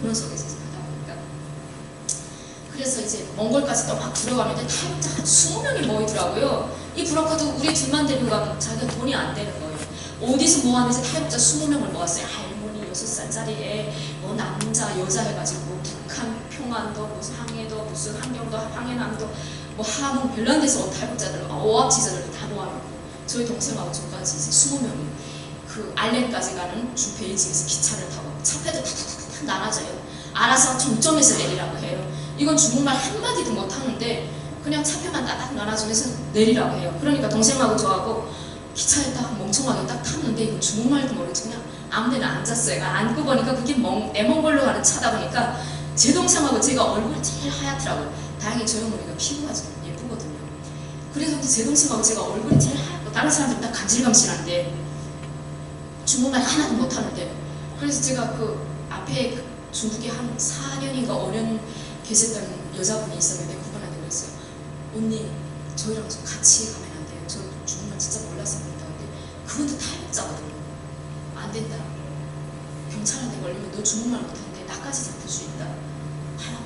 그런 속에서 살다 보니까 그래서 이제 몽골까지 또 막 들어가는데 탈북자 한 20명이 모이더라고요. 이 브로커도 우리 둘만 데리고 가면 자기가 돈이 안 되는 거예요. 어디서 모아내서 탈북자 20명을 모았어요. 할머니 6살짜리 애, 뭐 남자, 여자 해가지고 북한, 평안도, 무슨 항해도, 무슨 함경도, 항해남도, 뭐 함흥, 별난 데서 온 탈북자들, 오합지자들 다 모아놓고 저희 동생하고 저까지 이제 20명이 그 알렌까지 가는 주 베이징에서 기차를 타고 차표도 탁탁탁 나눠져요. 알아서 정점에서 내리라고 해요. 이건 중국말 한마디도 못하는데 그냥 차표만 따닥 나눠주면서 내리라고 해요. 그러니까 동생하고 저하고 기차에 딱 멍청하게 딱 탔는데 이거 중국말도 모르지 그냥 아무 데나 앉았어요. 앉고 보니까 그게 내몽골로 가는 차다 보니까 제 동생하고 제가 얼굴이 제일 하얗더라고요. 다행히 저희 어머니가 피부가 좀 예쁘거든요. 그래서 제 동생하고 제가 얼굴이 제일 하얗고 다른 사람들은 다 간질감질한데 중국말 하나도 못하는데 그래서 제가 그 앞에 중국에 한 4년인가 5년 계셨던 여자분이 있었는데 그분한테 그랬어요. 언니 저희랑 좀 같이 가면 안 돼요. 저 중국말 진짜 몰라서 그런다. 근데 그분도 탈북자거든요. 안 된다. 경찰한테 걸리면 너 중국말 못하는데 나까지 잡힐 수 있다.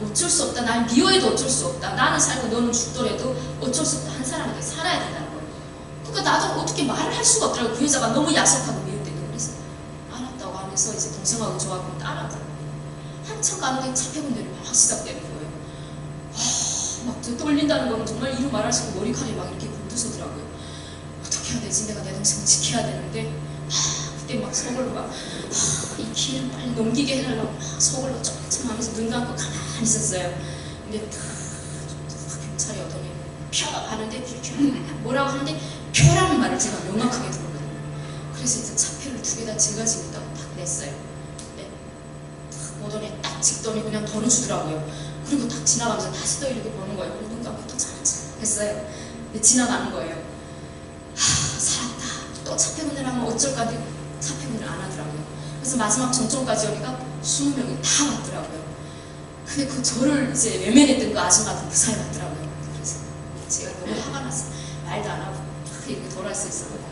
어쩔 수 없다. 날 미워해도 어쩔 수 없다. 나는 살고 너는 죽더라도 어쩔 수 없다. 한 사람에게 살아야 된다는 거예요. 그러니까 나도 어떻게 말을 할 수가 없더라고요. 그 여자가 너무 야속하고 미운데도. 그래서 알았다고 하면서 이제 동생하고 저하고 따라가더라고요. 한 한참 가는데 차폐군들이 막 시작되는 거예요. 막 떨린다는 거는 정말 이루 말할 수 없고 머리카락이 막 이렇게 곤두서더라고요. 어떻게 해야 되지? 내가 내 동생을 지켜야 되는데 그때 막 서글로 막 이 길을 빨리 넘기게 해달라고 막 서글로 쫓아가면서 눈 감고 가만히 있었어요. 근데 경찰이 어떤 애 표가 가는데 뭐라고 하는데 표라는 말을 제가 명확하게 들었거든요. 그래서 이제 차표를 2개 다 제가 지겠다고 딱 냈어요. 근데 딱 오더니 딱 찍더니 그냥 덜어주더라고요. 그리고 딱 지나가면서 다시 또 이렇게 보는 거예요. 그리고 눈 감고 또 잘했어 했어요. 근데 지나가는 거예요. 살았다. 또 차표군을 하면 어쩔까 하는데 차표군을 안 하더라고요. 그래서 마지막 정점까지 오니까 20명이 다 왔더라고요. 근데 그 저를 이제 외면했던 그 아줌마도 그 사이 왔더라고요. 그래서 제가 너무 화가 났어. 말도 안 하고 막 이렇게 돌아올 수 있었거든요.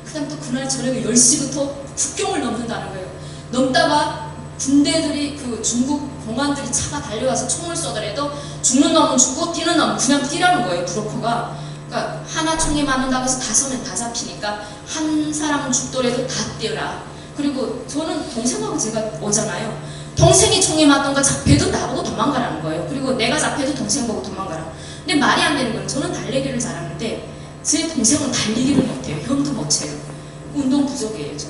그 다음 또 그날 저녁에 10시부터 국경을 넘는다는 거예요. 넘다가 군대들이 그 중국 공안들이 차가 달려와서 총을 쏘더라도 죽는 놈은 죽고 뛰는 놈은 그냥 뛰라는 거예요. 브로커가. 그러니까 하나 총에 맞는다고 해서 5명 다 잡히니까 한 사람은 죽더라도 다 뛰어라. 그리고 저는 동생하고 제가 오잖아요. 동생이 총에 맞던 잡혀도 나보고 도망가라는 거예요. 그리고 내가 잡혀도 동생 보고 도망가라. 근데 말이 안 되는 건 저는 달리기를 잘하는데 제 동생은 달리기를 못해요. 형도 못 쳐요. 운동 부족이에요. 저.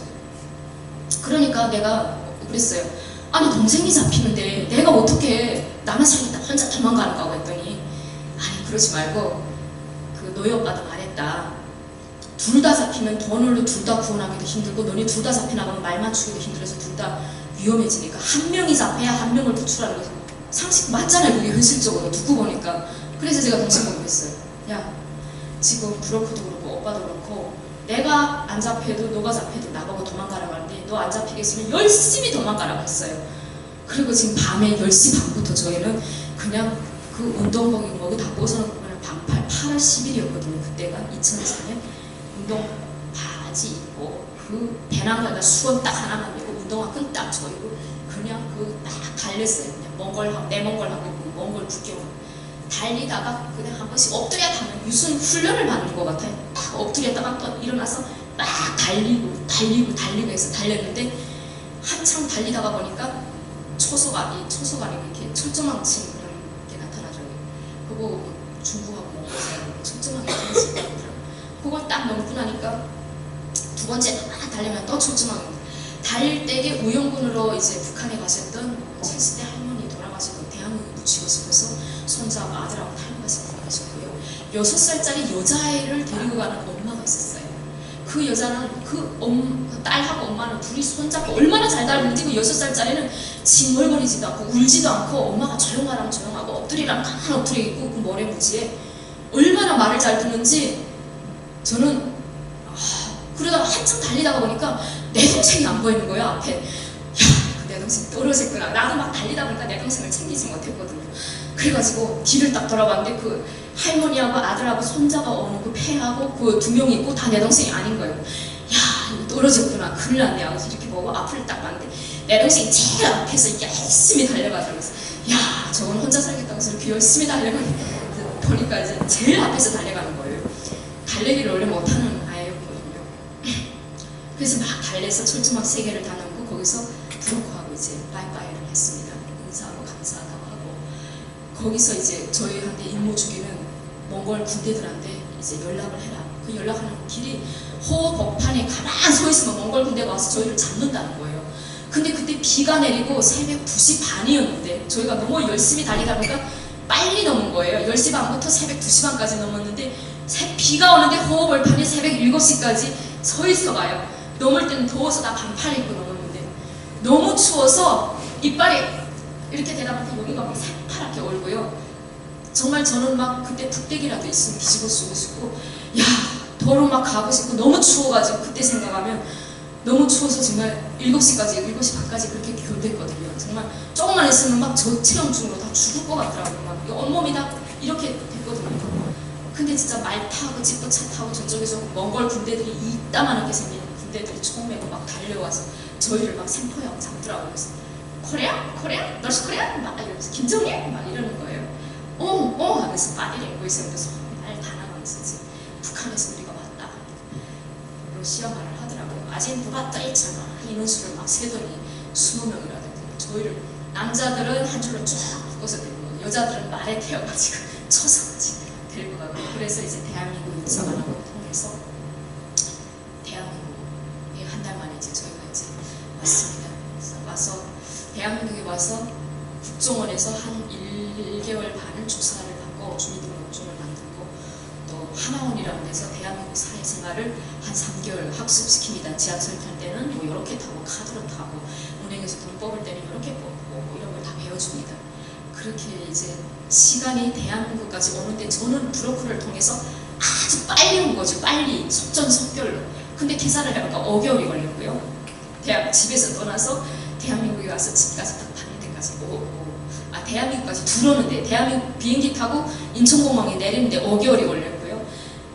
그러니까 내가 그랬어요. 아니 동생이 잡히는데 내가 어떻게 나만 살겠다 혼자 도망가는가 했더니 아니 그러지 말고 그 노예 오빠도 말했다. 둘 다 잡히면 돈으로 둘 다 구원하기도 힘들고 너네 둘 다 잡혀나가면 말 맞추기도 힘들어서 둘 다 위험해지니까 한 명이 잡혀야 한 명을 구출하는 거죠. 상식 맞잖아요. 그게 현실적으로 두고 보니까. 그래서 제가 동생 보고 했어요. 야 지금 브로커도 그렇고 오빠도 그렇고 내가 안 잡혀도 너가 잡혀도 나보고 도망가라고 하는데 너 안 잡히겠으면 열심히 도망가라고 했어요. 그리고 지금 밤에 10시 반부터 저희는 그냥 그 운동복 입은 거고 다 벗어놓고 그냥 반팔 8월 10일이었거든요. 그때가 2004년 운동 바지 입고 그 배낭에다 수건 딱 하나만 입고 운동화 끈 딱 조이고 그냥 그 딱 달렸어요. 그냥 몽골하고 내몽골하고 그 몽골 국경을 달리다가 그냥 한 번씩 엎드렸다면 무슨 훈련을 받는 것 같아요. 딱 엎드렸다가 또 일어나서 막 달리고 해서 달렸는데 한참 달리다가 보니까 초소가 이렇게 철조망치 그런 게 나타나죠. 그거 중국하고 몽골 사이로 철조망이 있더라고요. 그걸 딱 넘고 나니까 두 번째 막 달리면 또 철조망입니다. 달릴 때에 우영군으로 이제 북한에 가셨던 70대 할머니 돌아가시고 대한민국에 묻히고 싶어서 손자하고 아들하고 탈북해서 돌아가셨고요. 6살짜리 여자아이를 데리고 가는 엄마가 있었어요. 그 여자는 그 딸하고 엄마는 둘이 손잡고 얼마나 잘 다루는지 그 6살짜리는 징얼거리지도 않고 울지도 않고 엄마가 조용하라면 조용하고 엎드리라면 가만히 엎드려 있고 그 모래무지에 얼마나 말을 잘 듣는지 저는 그러다가 한참 달리다가 보니까 내 동생이 안 보이는 거예요. 앞에. 야, 내 동생 떨어졌구나. 나도 막 달리다 보니까 내 동생을 챙기지 못했거든요. 그래가지고 뒤를 딱 돌아봤는데 그 할머니하고 아들하고 손자가 오는 그 폐하고 그 2명이 있고 다 내 동생이 아닌 거예요. 야, 이거 떨어졌구나. 큰일 났네. 하고 이렇게 보고 앞을 딱 봤는데 내 동생이 제일 앞에서 열심히 달려가서 야, 저건 혼자 살겠다고 해서 이렇게 열심히 달려가니까 보니까 이제 제일 앞에서 달려가는 거예요. 달리기를 원래 못하는 아이였거든요. 그래서 막 달려서 철조망 3개를 다 넘고 거기서 브로커하고 이제 바이바이를 했습니다. 인사하고 감사하다고 하고 거기서 이제 저희한테 임무 주기는 몽골 군대들한테 이제 연락을 해라. 그 연락하는 길이 호복판에 가만 서 있으면 몽골 군대가 와서 저희를 잡는다는 거예요. 근데 그때 비가 내리고 새벽 2시 반이었는데 저희가 너무 열심히 달리다 보니까 빨리 넘은 거예요. 10시 반부터 새벽 2시 반까지 넘었는데 비가 오는데 호흡을판에 새벽 7시까지 서 있어 봐요. 넘을 때는 더워서 다 반팔 입고 넘었는데 너무 추워서 이빨이 이렇게 되다 보니까 여기가 막 새파랗게 얼고요. 정말 저는 막 그때 북대기라도 있으면 뒤집어 쓰고 싶고 야 도로 막 가고 싶고 너무 추워가지고 그때 생각하면 너무 추워서 정말 7시까지 7시 반까지 그렇게 견뎠거든요. 정말 조금만 있으면 막 저체온증으로 다 죽을 것 같더라고요. 막 온몸이 다 이렇게 됐거든요. 근데 진짜 말 타고 찌뿌 차 타고 저쪽에서 몽골 군대들이 이따만하게 생긴 군대들이 총 메고 막 달려와서 저희를 막 생포하고 잡더라고요. 그래서 코리아? 너시 코리아? 막 이러면서 김정일? 막 이러는 거예요. 하면서 바디랭고 있으면서 말 다 나가면서 이제 북한에서 우리가 왔다. 러시아 말을 하더라고요. 아직 누가 떠 있잖아. 인원수를 막 세더니 20명이라든지 저희를 남자들은 한 줄로 쭉 묶어서 들고 여자들은 말에 태워가지고 쳐서 들고 가고 그래서 이제 대한민국 유사관하고 통해서 대한민국에 한 달 만에 이제 저희가 이제 왔습니다. 와서 대한민국에 와서 국정원에서 한 1개월 반을 조사를 받고 주민등록증을 만들고 또 하나원이라는 데서 대한민국 사회생활을 한 3개월 학습시킵니다. 지하철 탈 때는 뭐 이렇게 타고 카드로 타고 은행에서 돈 뽑을 때는 이렇게 뽑고 뭐 이런 걸 다 배워줍니다. 그렇게 이제 시간이 대한민국까지 오는데 저는 브로커를 통해서 아주 빨리 온 거죠. 빨리 속전속결로. 근데 계산을 해보니까 5개월이 걸렸고요. 집에서 떠나서 대한민국에 와서 집까지 딱 가는 데까지 대한민국까지 들어오는데 대한민국 비행기 타고 인천공항에 내리는데 5개월이 걸렸고요.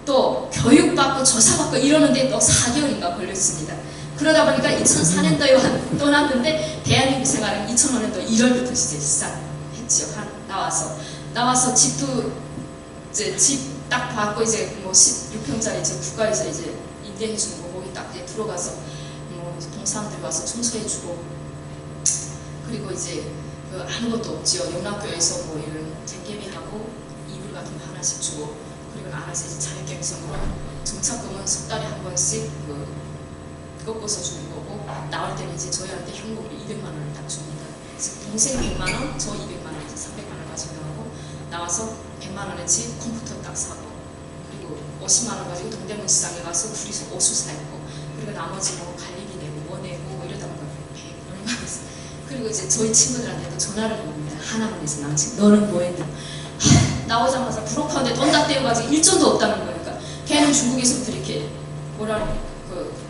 또 교육받고 조사받고 이러는데 또 4개월인가 걸렸습니다. 그러다 보니까 2004년도에 떠났는데 대한민국 생활은 2005년도 1월부터 이제 시작했죠. 나와서 집도 이제 집 딱 받고 이제 뭐 16평짜리 이제 국가에서 이제 임대해주는 거 거기 딱 이제 들어가서 뭐 동사람들이 와서 청소해주고 그리고 이제 아무것도 없지요. 영락교에서 뭐 이런 쟁개비하고 이불 같은 거 하나씩 주고 그리고 알아서 이제 자력갱생으로 정착금은 석 달에 한 번씩 꺾어서 주는 거고 나올 때는 이제 저희한테 현금으로 200만 원을 딱 줍니다. 동생 100만 원, 저 200만 원, 이제 300만 원 가지고 나오고 나와서 100만 원어치 컴퓨터 딱 사고 그리고 50만 원 가지고 동대문 시장에 가서 둘이서 옷을 사입고 그리고 나머지 뭐 관리비 내고 뭐 내고 뭐 이러다 보니까 100 얼마 있어. 그리고 이제 저희 친구들한테도 전화를 합니다. 하나문에서 나온 친구 너는 뭐 했냐? 나오자마자 브로커한테 돈 다 떼어가지고 일전도 없다는 거니까 걔는 중국에서부터 이렇게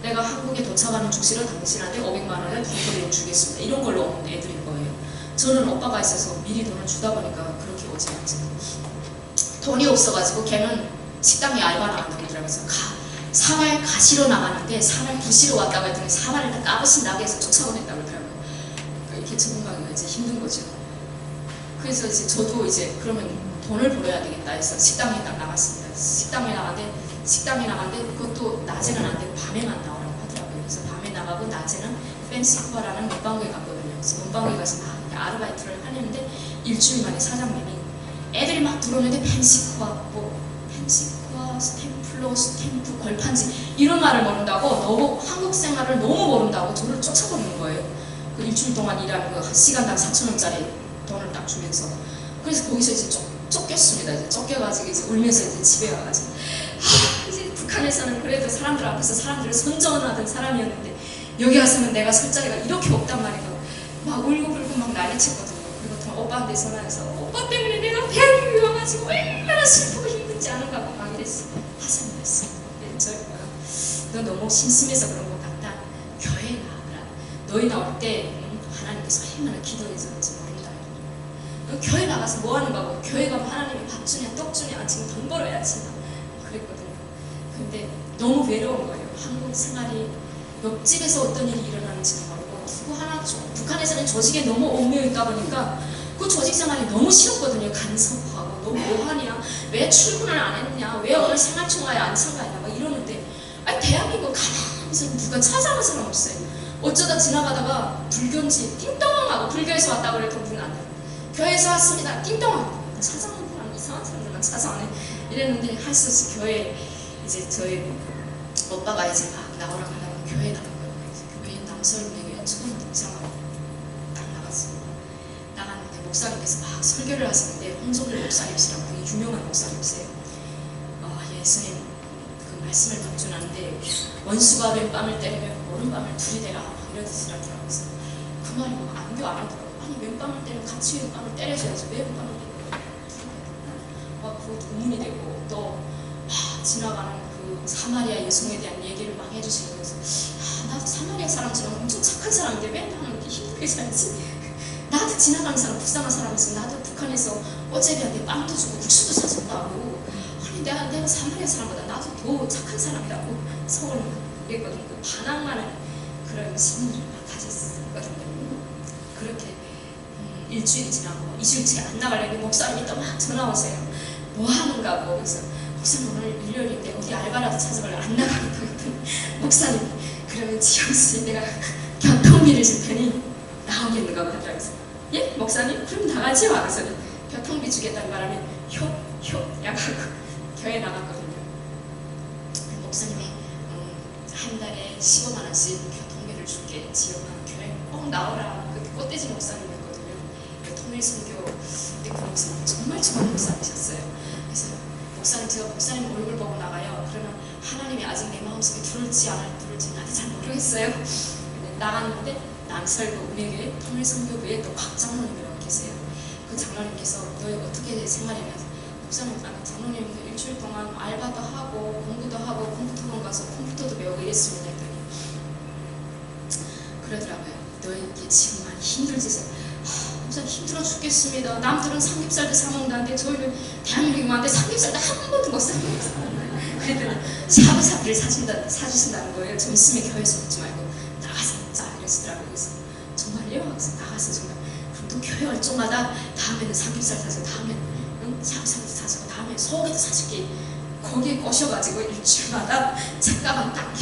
내가 한국에 도착하는 즉시로 당신한테 500만 원을 돈으로 주겠습니다. 이런 걸로 오는 애들인 거예요. 저는 오빠가 있어서 미리 돈을 주다 보니까 그렇게 오지 않지. 돈이 없어가지고 걔는 식당에 알바 나간다고 그러면서 사발 가시로 나갔는데 사발 부시로 왔다고 했더니 사발을 다 까부신 나게에서 쫓아오냈다고 그러더라고요. 이렇게 적응하기가 이제 힘든 거죠. 그래서 이제 저도 이제 그러면 돈을 벌어야 되겠다 해서 식당에 딱 나갔습니다. 식당에 나갔는데 그것도 낮에는 안 되고 밤에만 나오라고 하더라고요. 그래서 밤에 나가고 낮에는 펜시코어라는 문방구에 갔거든요. 그래서 문방구에 가서 막 아르바이트를 하는데 일주일 만에 사장님이 애들이 막 들어오는데 펜시코어, 스탬플러, 스탬프, 걸판지 이런 말을 모른다고 너무 한국 생활을 너무 모른다고 저를 쫓아버리는 거예요. 그 일주일 동안 일한 그 시간당 4,000원짜리 돈을 딱 주면서 그래서 거기서 이제 쫓겼습니다. 이제 쫓겨가지고 이제 울면서 이제 집에 와가지고 이제 북한에서는 그래도 사람들 앞에서 사람들을 선전하던 사람이었는데 여기 와서는 내가 설 자리가 이렇게 없단 말이에요. 막 울고불고 막 난리쳤거든요. 그리고 오빠한테 전화해서 오빠 때문에 내가 대한민국에 와가지고 얼마나 슬프고 힘든지 아는가 막 이랬어요. 화상이었어요. 저희 오빠가 너 너무 심심해서 그런 것 같다. 교회에 나와라. 너희 나올 때 하나님께서 얼마나 기도해줬는지 모른다. 너 교회 나가서 뭐 하는 거고 교회 가면 하나님이 밥 주냐 떡 주냐 지금 돈 벌어야지 그랬거든요. 근데 너무 외로운 거예요. 한국 생활이 옆집에서 어떤 일이 일어나는지도 모르고 누구 하나 북한에서는 조직에 너무 얽매여 있다 보니까 그 조직 생활이 너무 싫었거든요. 간섭하고 너 뭐하냐 왜 출근을 안 했냐 왜 오늘 생활총화에 안 참가했냐 막 이러는데 아니 대한민국 가만히 있어도 누가 찾아온 사람 없어요. 어쩌다 지나가다가 불교인지 띵동하고 불교에서 왔다고 그래도 문 안 닫아요. 교회에서 왔습니다. 띵동하고 찾아오는 사람 이상한 사람들만 찾아오네 이랬는데 할 수 없이 교회 이제 저희 오빠가 이제 막 나오라고 하다가 교회 나간 거예요. 교회 남설교회 처음 등장하고 딱 나갔어요. 나갔는데 목사님께서 막 설교를 하시는데 홍성일 목사님이시라고 되게 유명한 목사님이세요. 예수님 그 말씀을 던져놨는데 원수가 왼밤을 때리면 오른밤을 들이대라 막 이러시더라고요. 그래서 그 말이 뭐 안겨 안 하더라고요. 아니 왼밤을 때리면 같이 왼밤을 때려줘야지 왜 왼밤을 때리냐 막 그것도 의문이 되고 또 지나가는 그 사마리아 여성에 대한 얘기를 막 해주시면서 나도 사마리아 사람처럼 엄청 착한 사람인데 왜 나는 이렇게 힘들게 살지? 나도 지나가는 사람 불쌍한 사람이서 나도 북한에서 꼬제비한테 빵도 주고 국수도 사줬다고 아니 내가 사마리아 사람보다 나도 더 착한 사람이라고 속으로 그랬거든요. 그 반항하는 그런 심리를 막 가졌었거든요. 그렇게 일주일이 지나고 2주일째 안 나가려니 목사님이 또 막 전화 오세요. 뭐 하는가 고 그래서 목사님 오늘 일요일인데 어디 알바라도 찾아갈래 안 나가겠다 그랬더니 목사님 그러면 지영씨 내가 교통비를 줄 테니 나오겠는가 하더라고요. 예? 목사님? 그럼 나가지 마. 그래서 교통비 주겠다는 바람에 효 약하고 교회 나갔거든요. 목사님이 한 달에 15만 원씩 교통비를 줄게. 지역만 교회 꼭 나오라. 그때 꽃돼지 목사님이었거든요. 통일선교 그때 그 목사님 정말 좋은 목사님이셨어요. 그래서 목사님, 제가 목사님 얼굴 보고 나가요. 그러면 하나님이 아직 내 마음속에 들을지 안 들을지 나도 잘 모르겠어요. 나갔는데 남설교 은혜교회 통일선교부에 또 곽 장로님이라고 계세요. 그 장로님께서 너희 어떻게 생활하냐면서 목사님, 장로님 일주일 동안 알바도 하고 공부도 하고 컴퓨터관 가서 컴퓨터도 배우고 이랬습니다 했더니 그러더라고요. 너희 지금 많이 힘들지? 목사님 힘들어 죽겠습니다. 남들은 삼겹살도 사먹는다는데 저희는 대한민국이 많은데 삼겹살도 한 번도 못 사먹었어요. 그랬더니 샤브샤브를 사주신다는 거예요. 점심에 교회에서 먹지 말고 나가서 먹자 이러시더라고요. 그래서 정말요? 그래서 나가서 정말 그럼 또 교회 올 적마다 다음에는 삼겹살 사주고 다음에는 샤브샤브 사주고 다음에 소고기도 사줄게. 거기에 꼬셔가지고 일주일마다 책가방 딱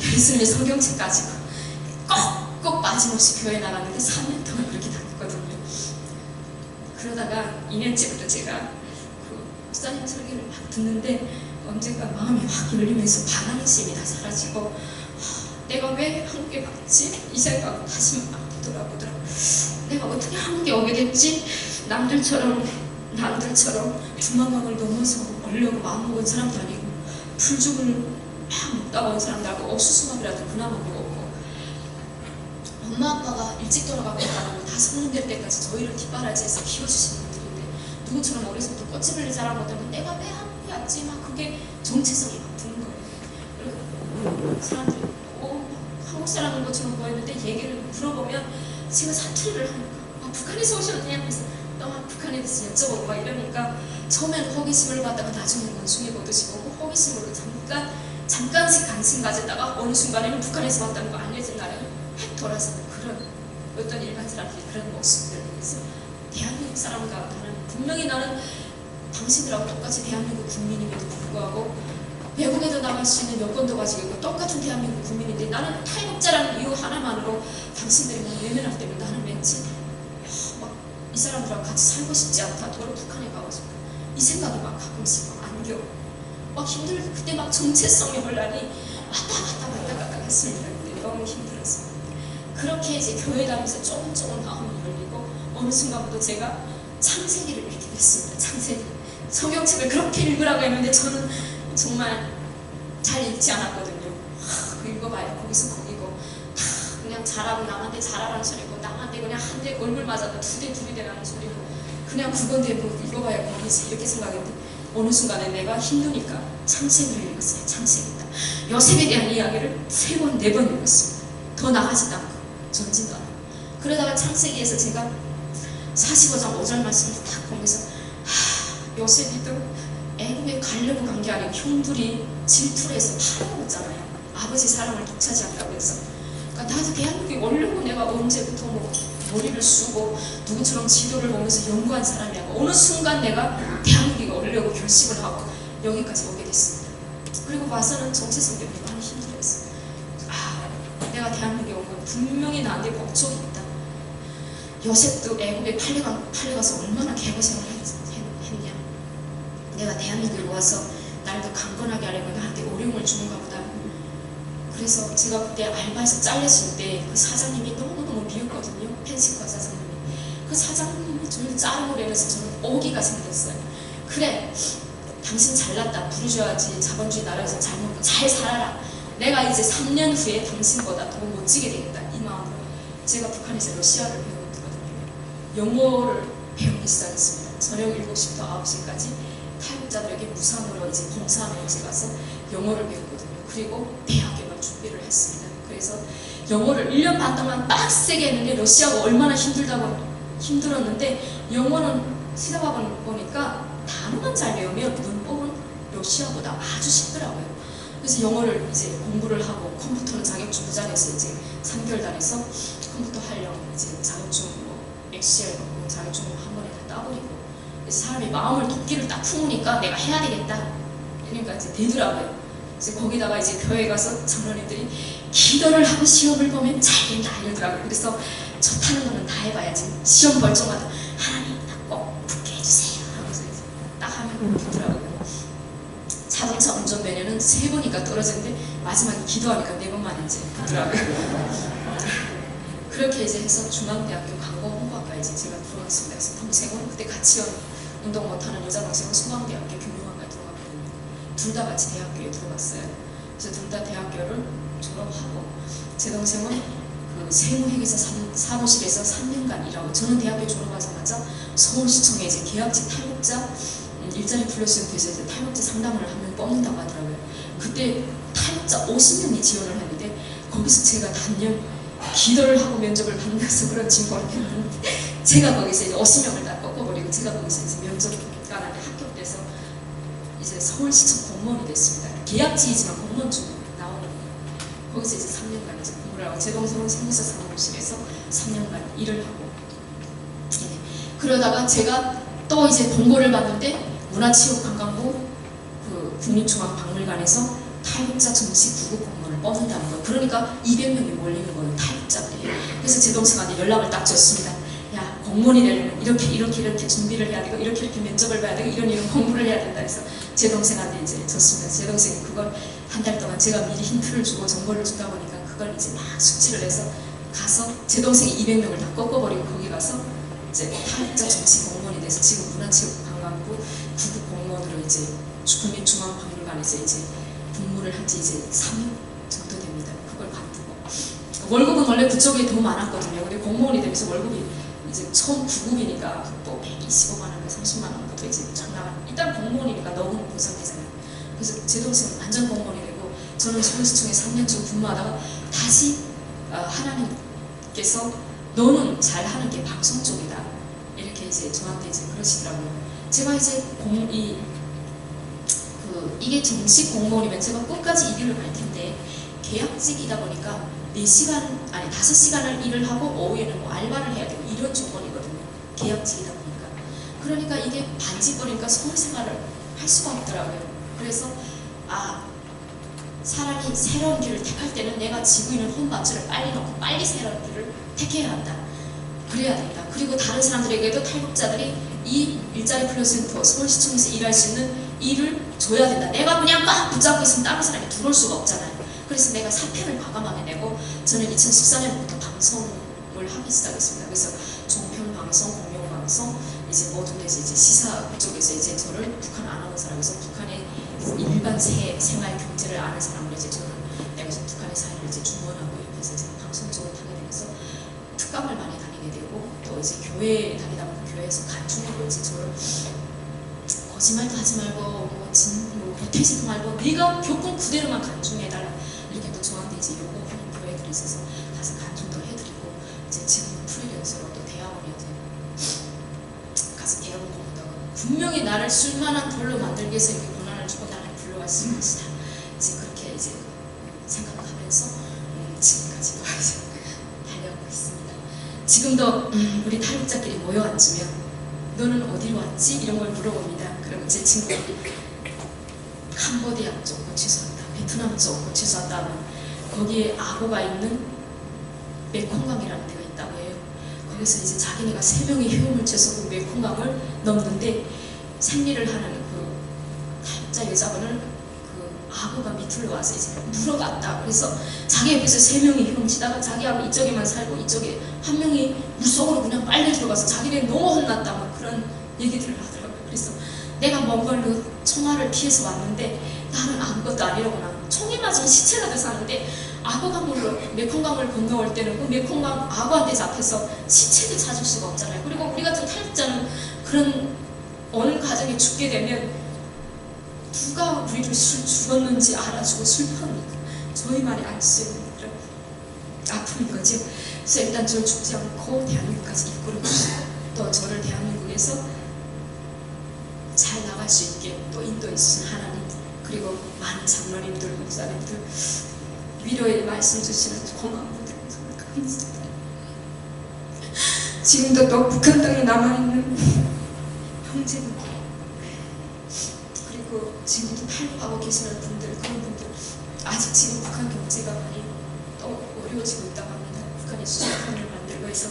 예수님의 성경책 가지고 꼭 빠짐없이 교회 나갔는데 3년 동안 그렇게 다녔거든요. 그러다가 2년째부터 제가 그 목사님 설교를 막 듣는데 언젠가 마음이 확 열리면서 반항심이 다 사라지고 내가 왜 한국에 왔지? 이 생각 다시 막 돌아보더라고요. 내가 어떻게 한국에 오게 됐지? 남들처럼 두만강을 넘어서 얼려고 마음먹은 사람도 아니고 풀죽을 막 먹다 온 사람도 아니고 옥수수밥이라도 그나마 먹었고 엄마 아빠가 일찍 돌아가고 있다고 다 성인될 때까지 저희를 뒷바라지에서 키워주시는 분들인데 누구처럼 어려서부터 꽃집을 자란 것들은 내가 왜 한국에 왔지? 막 그게 정체성이 막 드는 거예요. 사람들이 한국 사람인 것처럼 보였는데 얘기를 물어보면 제가 사투리를 하니까 북한에서 오셨냐? 그래서 북한에 대해서 여쭤보고 막 이러니까 처음에는 호기심을 갖다가 나중에는 원숭이 보듯이 보고 호기심으로 잠깐씩 관심 가졌다가 어느 순간에는 북한에서 왔다는 거 알려진 날에는 획 돌아서는 그런 어떤 일반 사람들이 그런 모습들을 위해서 대한민국 사람과 나는 분명히 나는 당신들하고 똑같이 대한민국 국민임에도 불구하고 외국에도 나갈 수 있는 여권도 가지고 있고 똑같은 대한민국 국민인데 나는 탈북자라는 이유 하나만으로 당신들이 뭐 외면할 때문에 나는 왠지 이 사람들하고 같이 살고 싶지 않다. 도로 북한에 가고 싶다. 이 생각이 막 가끔씩 막 안겨. 막 힘들고 그때 막 정체성의 혼란이 왔다 갔다 했습니다. 그때 너무 힘들었어요. 그렇게 이제 교회 다니면서 조금 마음이 열리고 어느 순간부터 제가 창세기를 읽게 됐습니다. 창세기. 성경책을 그렇게 읽으라고 했는데 저는 정말 잘 읽지 않았거든요. 읽어봐요. 거기서 거기고 그냥 잘하고 남한테 잘하라는 소리고 남한테 그냥 한 대 얼굴 맞아도 두 대 나는 소리고 그냥 그건데 뭐 읽어봐야 뭐지 이렇게 생각했는데 어느 순간에 내가 힘드니까 창세기를 읽었어요. 창세기다. 요셉에 대한 이야기를 3번, 4번 읽었습니다. 더 나가지도 않고 전지도 않고 그러다가 창세기에서 제가 45장 5절 말씀을 딱 보면서 요셉이도 애굽에 가려고 간 게 아니고 형들이 질투를 해서 팔아먹었잖아요. 아버지 사랑을 독차지한다고 해서 그러니까 나도 대한민국에 오려고 내가 언제부터 뭐 머리를 쓰고 누구처럼 지도를 보면서 연구한 사람이고 어느 순간 내가 대한민국에 오려고 결심을 하고 여기까지 오게 됐습니다. 그리고 와서는 정체성 때문에 많이 힘들었어요. 내가 대한민국에 온 건 분명히 나한테 목적이 있다. 요셉도 애굽에 팔려가서 얼마나 개고생을 했냐. 내가 대한민국에 와서 날도 강건하게 하려고 나한테 어려움을 주는가 보다. 그래서 제가 그때 알바에서 잘렸을 때 그 사장님이 너무너무 미웠거든요. 펜시과 사장님이. 그 사장님이 저를 자르고 내려서 저는 오기가 생겼어요. 그래, 당신 잘났다. 부르줘야지. 자본주의 나라에서 잘 살아라. 내가 이제 3년 후에 당신보다 더 멋지게 되겠다. 이 마음으로 제가 북한에서 러시아를 배웠거든요. 영어를 배우기 시작했습니다. 저녁 7시부터 9시까지 탈북자들에게 무상으로 이제 봉사하면서 가서 영어를 배웠거든요. 그리고 대학교만 준비를 했습니다. 그래서 영어를 1년 반 동안 빡세게 했는데 러시아가 얼마나 힘들었는데 영어는 시작해 보니까 단어만 잘 배우면 문법은 러시아보다 아주 쉽더라고요. 그래서 영어를 이제 공부를 하고 컴퓨터는 자격증 부자에서 이제 3개월 다녀서 컴퓨터 하려고 이제 자격증 엑셀 자격증 한 번에 다 따버리고 사람이 마음을 도끼를 딱 품으니까 내가 해야 되겠다. 그러니까 이제 되더라고요. 이제 거기다가 이제 교회 가서 장로님들이 기도를 하고 시험을 보면 잘 된다 이러더라고요. 그래서 첫 하는 거는 다 해봐야지. 시험 볼 때마다 하나님 나 꼭 붙게 해주세요 하면서 이제 딱 하면 붙더라고요. 자동차 운전면허는 3번이니까 떨어지는데 마지막에 기도하니까 4번만 이제 붙더라고요. 그렇게 이제 해서 중앙대학교 관공홍보학과 이제 제가 들어갔습니다. 그래서 동생은 그때 같이 운동 못하는 여자 동생은 소방대학교 경영학과에 들어갔거든요. 둘 다 같이 대학교에 들어갔어요. 그래서 둘 다 대학교를 졸업하고 제 동생은 그 세무회계사 사무실에서 3년간 일하고 저는 대학교 졸업하자마자 서울시청에 이제 계약직 탈북자 일자리 플러스센터에서 이제 탈북자 상담을 하면 뽑는다고 하더라고요. 그때 탈북자 50명이 지원을 했는데 거기서 제가 단연 기도를 하고 면접을 받면서 그런지 모르겠는데 제가 거기서 이제 50명을 다 꺾어버리고 제가 거기서 이제 면접관에 합격돼서 이제 서울시청 공무원이 됐습니다. 계약직이지만 공무원 중 나오는 거기서 이제 3년간 이제 공부를 하고 제 동생은 세무사 사무실에서 3년간 일을 하고 그러다가 제가 또 이제 공고를 봤는데 문화체육관광부 그 국립중앙박물관에서 탈북자 정식 구급 공무원을 뽑는다는 거예요. 그러니까 200명이 몰리는 거예요. 탈북자들이. 그래서 제 동생한테 연락을 딱 줬습니다. 야, 공무원이 되려면 이렇게 준비를 해야 되고 이렇게 면접을 봐야 되고 이런 공부를 해야 된다 해서 제 동생한테 이제 줬습니다. 제 동생이 그걸 한 달 동안 제가 미리 힌트를 주고 정보를 주다 보니까 그걸 이제 막 숙지를 해서 가서 제 동생이 200명을 다 꺾어버리고 거기 가서 이제 탈북자 정식 공무원이 돼서 지금 문화체육관광부 구급 공무원으로 이제 국립중앙박물관에서 이제 근무를 한 지 이제 3년 정도 됩니다. 그걸 바꾸고 월급은 원래 그쪽이 더 많았거든요. 근데 공무원이 되면서 월급이 이제 처음 9급이니까 또 125만 원, 30만 원부터 이제 쫙 나가. 일단 공무원이니까 너무 보상되잖아요. 그래서 제 동생은 완전 공무원이 되고 저는 서울시청에 3년쯤 근무하다가 다시 하나님께서 너는 잘하는 게 방송 쪽이다. 이렇게 이제 저한테 이제 그러시더라고요. 제가 이제 이게 정식 공무원이면 제가 끝까지 이 길을 갈 텐데 계약직이다 보니까 5시간을 일을 하고 오후에는 뭐 알바를 해야 되고 이런 조건이거든요. 계약직이다 보니까. 그러니까 이게 반직거리니까 서울 생활을 할 수가 없더라고요. 그래서 사람이 새로운 길을 택할 때는 내가 지고 있는 혼밥줄을 빨리 놓고 빨리 새로운 길을 택해야 한다. 그래야 된다. 그리고 다른 사람들에게도 탈북자들이 이 일자리 플러스센터 서울시청에서 일할 수 있는 일을 줘야 된다. 내가 그냥 막 붙잡고 있으면 다른 사람이 들어올 수가 없잖아요. 그래서 내가 사표를 과감하게 내고 저는 2014년부터 방송을 하기 시작했습니다. 그래서 종편방송, 공영방송 이제 모든 데서 이제 시사 쪽에서 이제 저를 북한 아나운서라고 해서 북한의 일반 생활 경제를 아는 사람으로 이제 저는 내가 북한의 사회를 이제 중원하고 옆에서 제가 방송 쪽을 하게 되면서 특감을 많이 다니게 되고 또 이제 교회에 다니다 보면 교회에서 간중으로 이제 저를 거짓말도 하지 말고 뭐 보태지도 말고 네가 겪은 그대로만 간중해달라 이렇게 또 저한테 이제 요구하는 교회들이 있어서 가서 간중도 해드리고 이제 지금은 프리랜서로 또 대학원에 이제 가서 대학원 공부하고 분명히 나를 쓸만한 돌로 만들기 위해서 이렇게 고난을 주고 나를 불러왔을 것이다. 이제 그렇게 이제 생각하면서 지금까지도 이제 달려가고 있습니다. 지금도 우리 탈북자끼리 모여 앉으면 너는 어디로 왔지? 이런 걸 물어봅니다. 그럼 제 친구가 캄보디아 쪽 고치서 왔다, 베트남 쪽 고치서 왔다 하면 거기에 아고가 있는 메콩강이라는 데가 있다고 해요. 거기서 이제 자기네가 3명이 헤엄을 쳐서 그 메콩강을 넘는데 생리를 하는 그 탈북자 여자분을 그 아고가 밑으로 와서 이제 물어갔다. 그래서 자기 옆에서 3명이 헤엄치다가 자기하고 이쪽에만 살고 이쪽에 한 명이 물속으로 그냥 빨려 들어가서 자기네 너무 혼났다 막 그런 얘기들을 하더라고요. 그래서 내가 먼 걸로 총알을 피해서 왔는데 나는 아무것도 아니라구나. 총이 맞은 시체가 돼서 왔는데 아고강으로 메콩강을 건너올 때는 그 메콩강 아고한테 잡혀서 시체도 찾을 수가 없잖아요. 그리고 우리 같은 탈북자는 그런 어느 가정이 죽게 되면 누가 우리를 죽었는지 알아주고 슬퍼합니까? 저희만이 알 수 있는 그런 아픔인 거죠. 그래서 일단 저를 죽지 않고 대한민국까지 이끌어 주시고 또 저를 대한민국에서 잘 나갈 수 있게 또 인도해 주신 하나님 그리고 많은 장로님들, 목사님들 위로의 말씀 주시는 고마운 분들 정말 감사합니다. 지금도 또 북한 땅에 남아있는 형제들 그리고 지금도 탈북하고 계시는 분들 그런 분들 아직 지금 북한 경제가 많이 또 어려워지고 있다고 합니다. 북한이 수출권을 만들고 그래서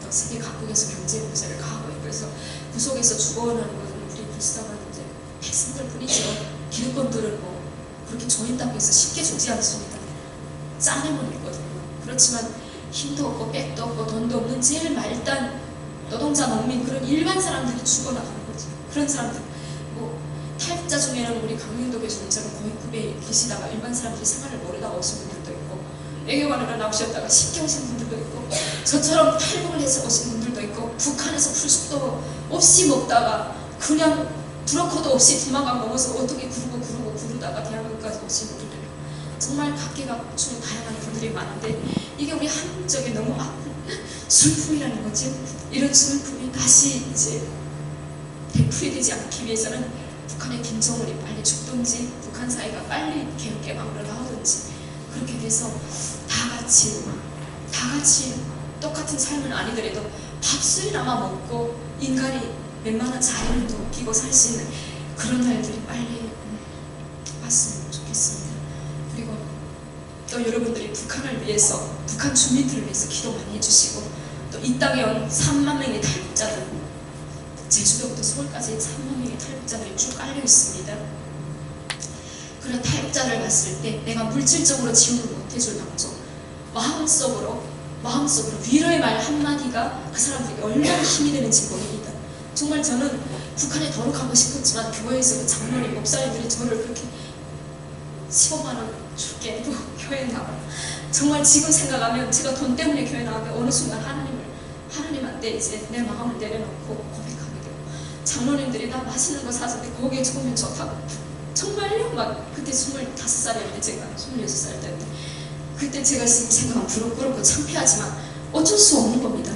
또 세계 각국에서 경제 공세를 가하고 있고, 그래서 구속에서 죽어나는 것은 우리 불쌍한 이제 백성들 뿐이죠. 기득권들은 뭐 그렇게 조인다고 해서 쉽게 죽지 않습니다. 짜내면 있거든요. 그렇지만 힘도 없고 백도 없고 돈도 없는 제일 말단 노동자, 농민, 그런 일반 사람들이 죽어나가는 거죠. 그런 사람들, 뭐 탈북자 중에는 우리 강윤도 교수님처럼 고위급에 계시다가 일반 사람들이 생활을 모르다가 오신 분들도 있고, 외교관으로 나오셨다가 쉽게 오신 분들도 있고, 저처럼 탈북을 해서 오신 분들도 있고, 북한에서 풀숲도 없이 먹다가 그냥 브로커도 없이 두만강 넘어서 어떻게 구르다가 대한민국까지 오신 분들도 있고, 정말 각계각층 다양한 분들이 많은데, 이게 우리 한국적에 너무 아픈 슬픔이라는 거죠. 이런 슬픔이 다시 이제 되풀이되지 않기 위해서는 북한의 김정은이 빨리 죽든지, 북한 사회가 빨리 개혁 개방으로 나오든지, 그렇게 돼서 다 같이 똑같은 삶은 아니더라도 밥술이나마 먹고 인간이 웬만한 자유를 느끼고 살 수 있는 그런 날들이 빨리 왔으면 좋겠습니다. 그리고 또 여러분들이 북한을 위해서, 북한 주민들을 위해서 기도 많이 해주시고, 또 이 땅에 온 3만 명의 탈북자들, 제주도부터 서울까지 3만 명의 탈북자들이 쭉 깔려 있습니다. 그런 탈북자를 봤을 때 내가 물질적으로 지원을 못해줄 당정, 마음속으로 위로의 말 한마디가 그 사람들에게 얼마나 힘이 되는지 모릅니다. 정말 저는 북한에 더룩하고 싶었지만 교회에서 그 장로님, 목사님들이 저를 그렇게 15만 원 줄게 또 교회에 나와. 정말 지금 생각하면 제가 돈 때문에 교회 나가면 어느 순간 하나님한테 이제 내 마음을 내려놓고 고백하게 되고, 장로님들이 나 맛있는 거 사서 거기에 좋으면 좋다고. 정말요? 막 그때 25살이었는데 제가 26살 때였는데, 그때 제가 생각하면 부럽고 창피하지만 어쩔 수 없는 겁니다.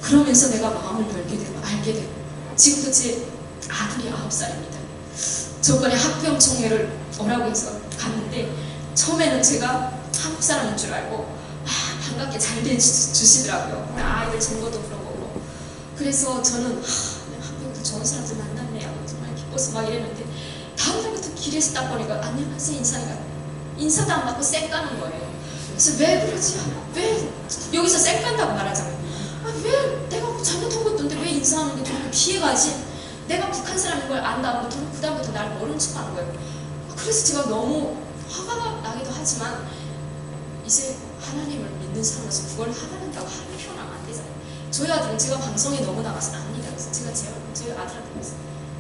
그러면서 내가 마음을 열게 되고 알게 되고, 지금도 제 아들이 9살입니다. 저번에 학병총회를 오라고 해서 갔는데, 처음에는 제가 한국 사람인 줄 알고 반갑게 잘 대해주시더라고요. 아이들 정보도 물어보고. 그래서 저는 한국도 좋은 사람들 만났네요. 정말 기뻐서 막 이랬는데, 다음 날부터 길에서 딱 보니까 안녕하세요 인사니까 인사도 안 받고 쌩 까는 거예요. 그래서 왜 그러지? 왜 여기서 쌩 깐다고 말하자면, 왜 내가 뭐 잘못한 것도 없는데 왜 인사하는데 저렇게 피해가지? 내가 북한 사람인 걸 안다고 그다음부터 날 모른 척하는 거예요. 그래서 제가 너무 화가 나기도 하지만, 이제 하나님을 믿는 사람으로서 그걸 화가 난다고 하는 표현하면 안 되잖아요. 저희 아들은 제가 방송에 너무 나가서는 압니다. 그래서 제가 저희 아들한테 그랬어요.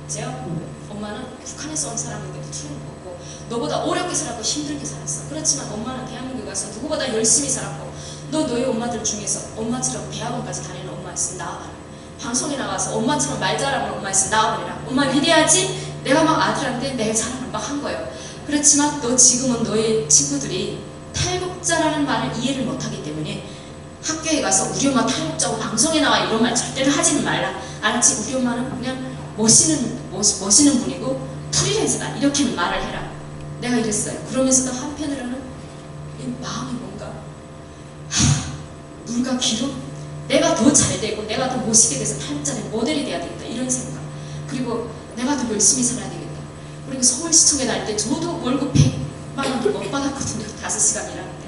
제가 엄마는 북한에서 온 사람인데도 틀린 거고, 너보다 어렵게 살았고 힘들게 살았어. 그렇지만 엄마는 대한민국에 가서 누구보다 열심히 살았고, 너희 엄마들 중에서 엄마처럼 대학원까지 다니는 엄마 있으면 나와봐라. 방송에 나가서 엄마처럼 말 잘하는 엄마 있으면 나와버리라. 엄마 위대하지? 내가 막 아들한테 내 자랑을 막 한 거예요. 그렇지만 너 지금은 너의 친구들이 탈북자라는 말을 이해를 못하기 때문에 학교에 가서 우리 엄마 탈북자고 방송에 나와 이런 말 절대로 하지는 말라. 알았지? 우리 엄마는 그냥 멋있는 분이고 프리랜서다. 이렇게는 말을 해라. 내가 이랬어요. 그러면서도 한편으로는 이 마음이 뭔가 물과 기름? 내가 더 잘되고 내가 더 멋있게 돼서 탈북자의 모델이 돼야 되겠다. 이런 생각. 그리고 내가 더 열심히 살아야 되겠다. 그리고 서울시청에 다닐 때 저도 월급 100만 원도 못 받았거든요. 5시간 일하는데.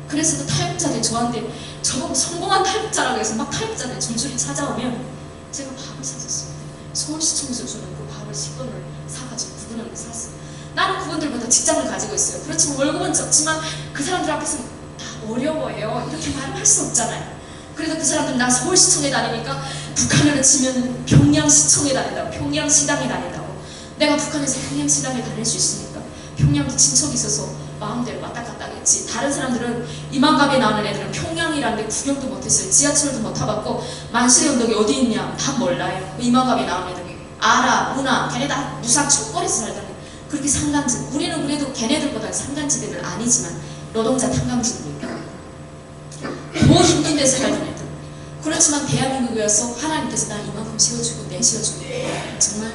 그래서도 탈북자들이 저한테 저보고 성공한 탈북자라고 해서 막 탈북자들이 줄줄이 찾아오면 제가 밥을 사줬습니다. 서울시청에서 주는 그 밥을 10원을 사가지고 그분한테 샀어요. 나는 그분들보다 직장을 가지고 있어요. 그렇지만 월급은 적지만 그 사람들 앞에서 다 어려워요. 이렇게 말을 할 수 없잖아요. 그래도 그 사람들은 나 서울시청에 다니니까 북한으로 치면 평양시청에 다닌다고, 평양시당에 다닌다고. 내가 북한에서 평양시당에 다닐 수 있으니까 평양도 친척이 있어서 마음대로 왔다 갔다 하겠지. 다른 사람들은 이만갑에 나오는 애들은 평양이라는 데 구경도 못했어요. 지하철도 못 타봤고 만실의 언덕이 어디 있냐 다 몰라요. 이만갑에 나오는 애들 알아, 문화, 걔네 다 무상 촌거리에서 살잖아요. 그렇게 산간지, 우리는 그래도 걔네들보다 산간지대는 아니지만 노동자 탄광지대니까 더 힘든 데서 살던 애들. 그렇지만 대한민국에 와서 하나님께서 나 이만큼 씌워주고 내쉬어주고 정말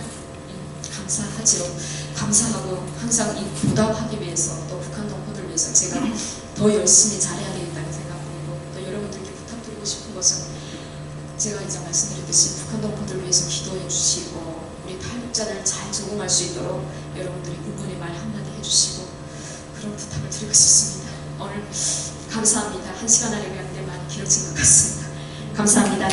감사하죠. 감사하고 항상 이 보답하기 위해서 또 북한 동포들 위해서 제가 더 열심히 잘해야 되겠다는 생각이고, 또 여러분들께 부탁드리고 싶은 것은 제가 이제 말씀드렸듯이 북한 동포들 위해서 기도해 주시고 우리 탈북자들 잘 적응할 수 있도록 여러분들이 응원의 말 한마디 해주시고 그런 부탁을 드리고 싶습니다. 오늘 감사합니다. 1시간 하려고 했는데 많이 길어진 것 같습니다. 감사합니다.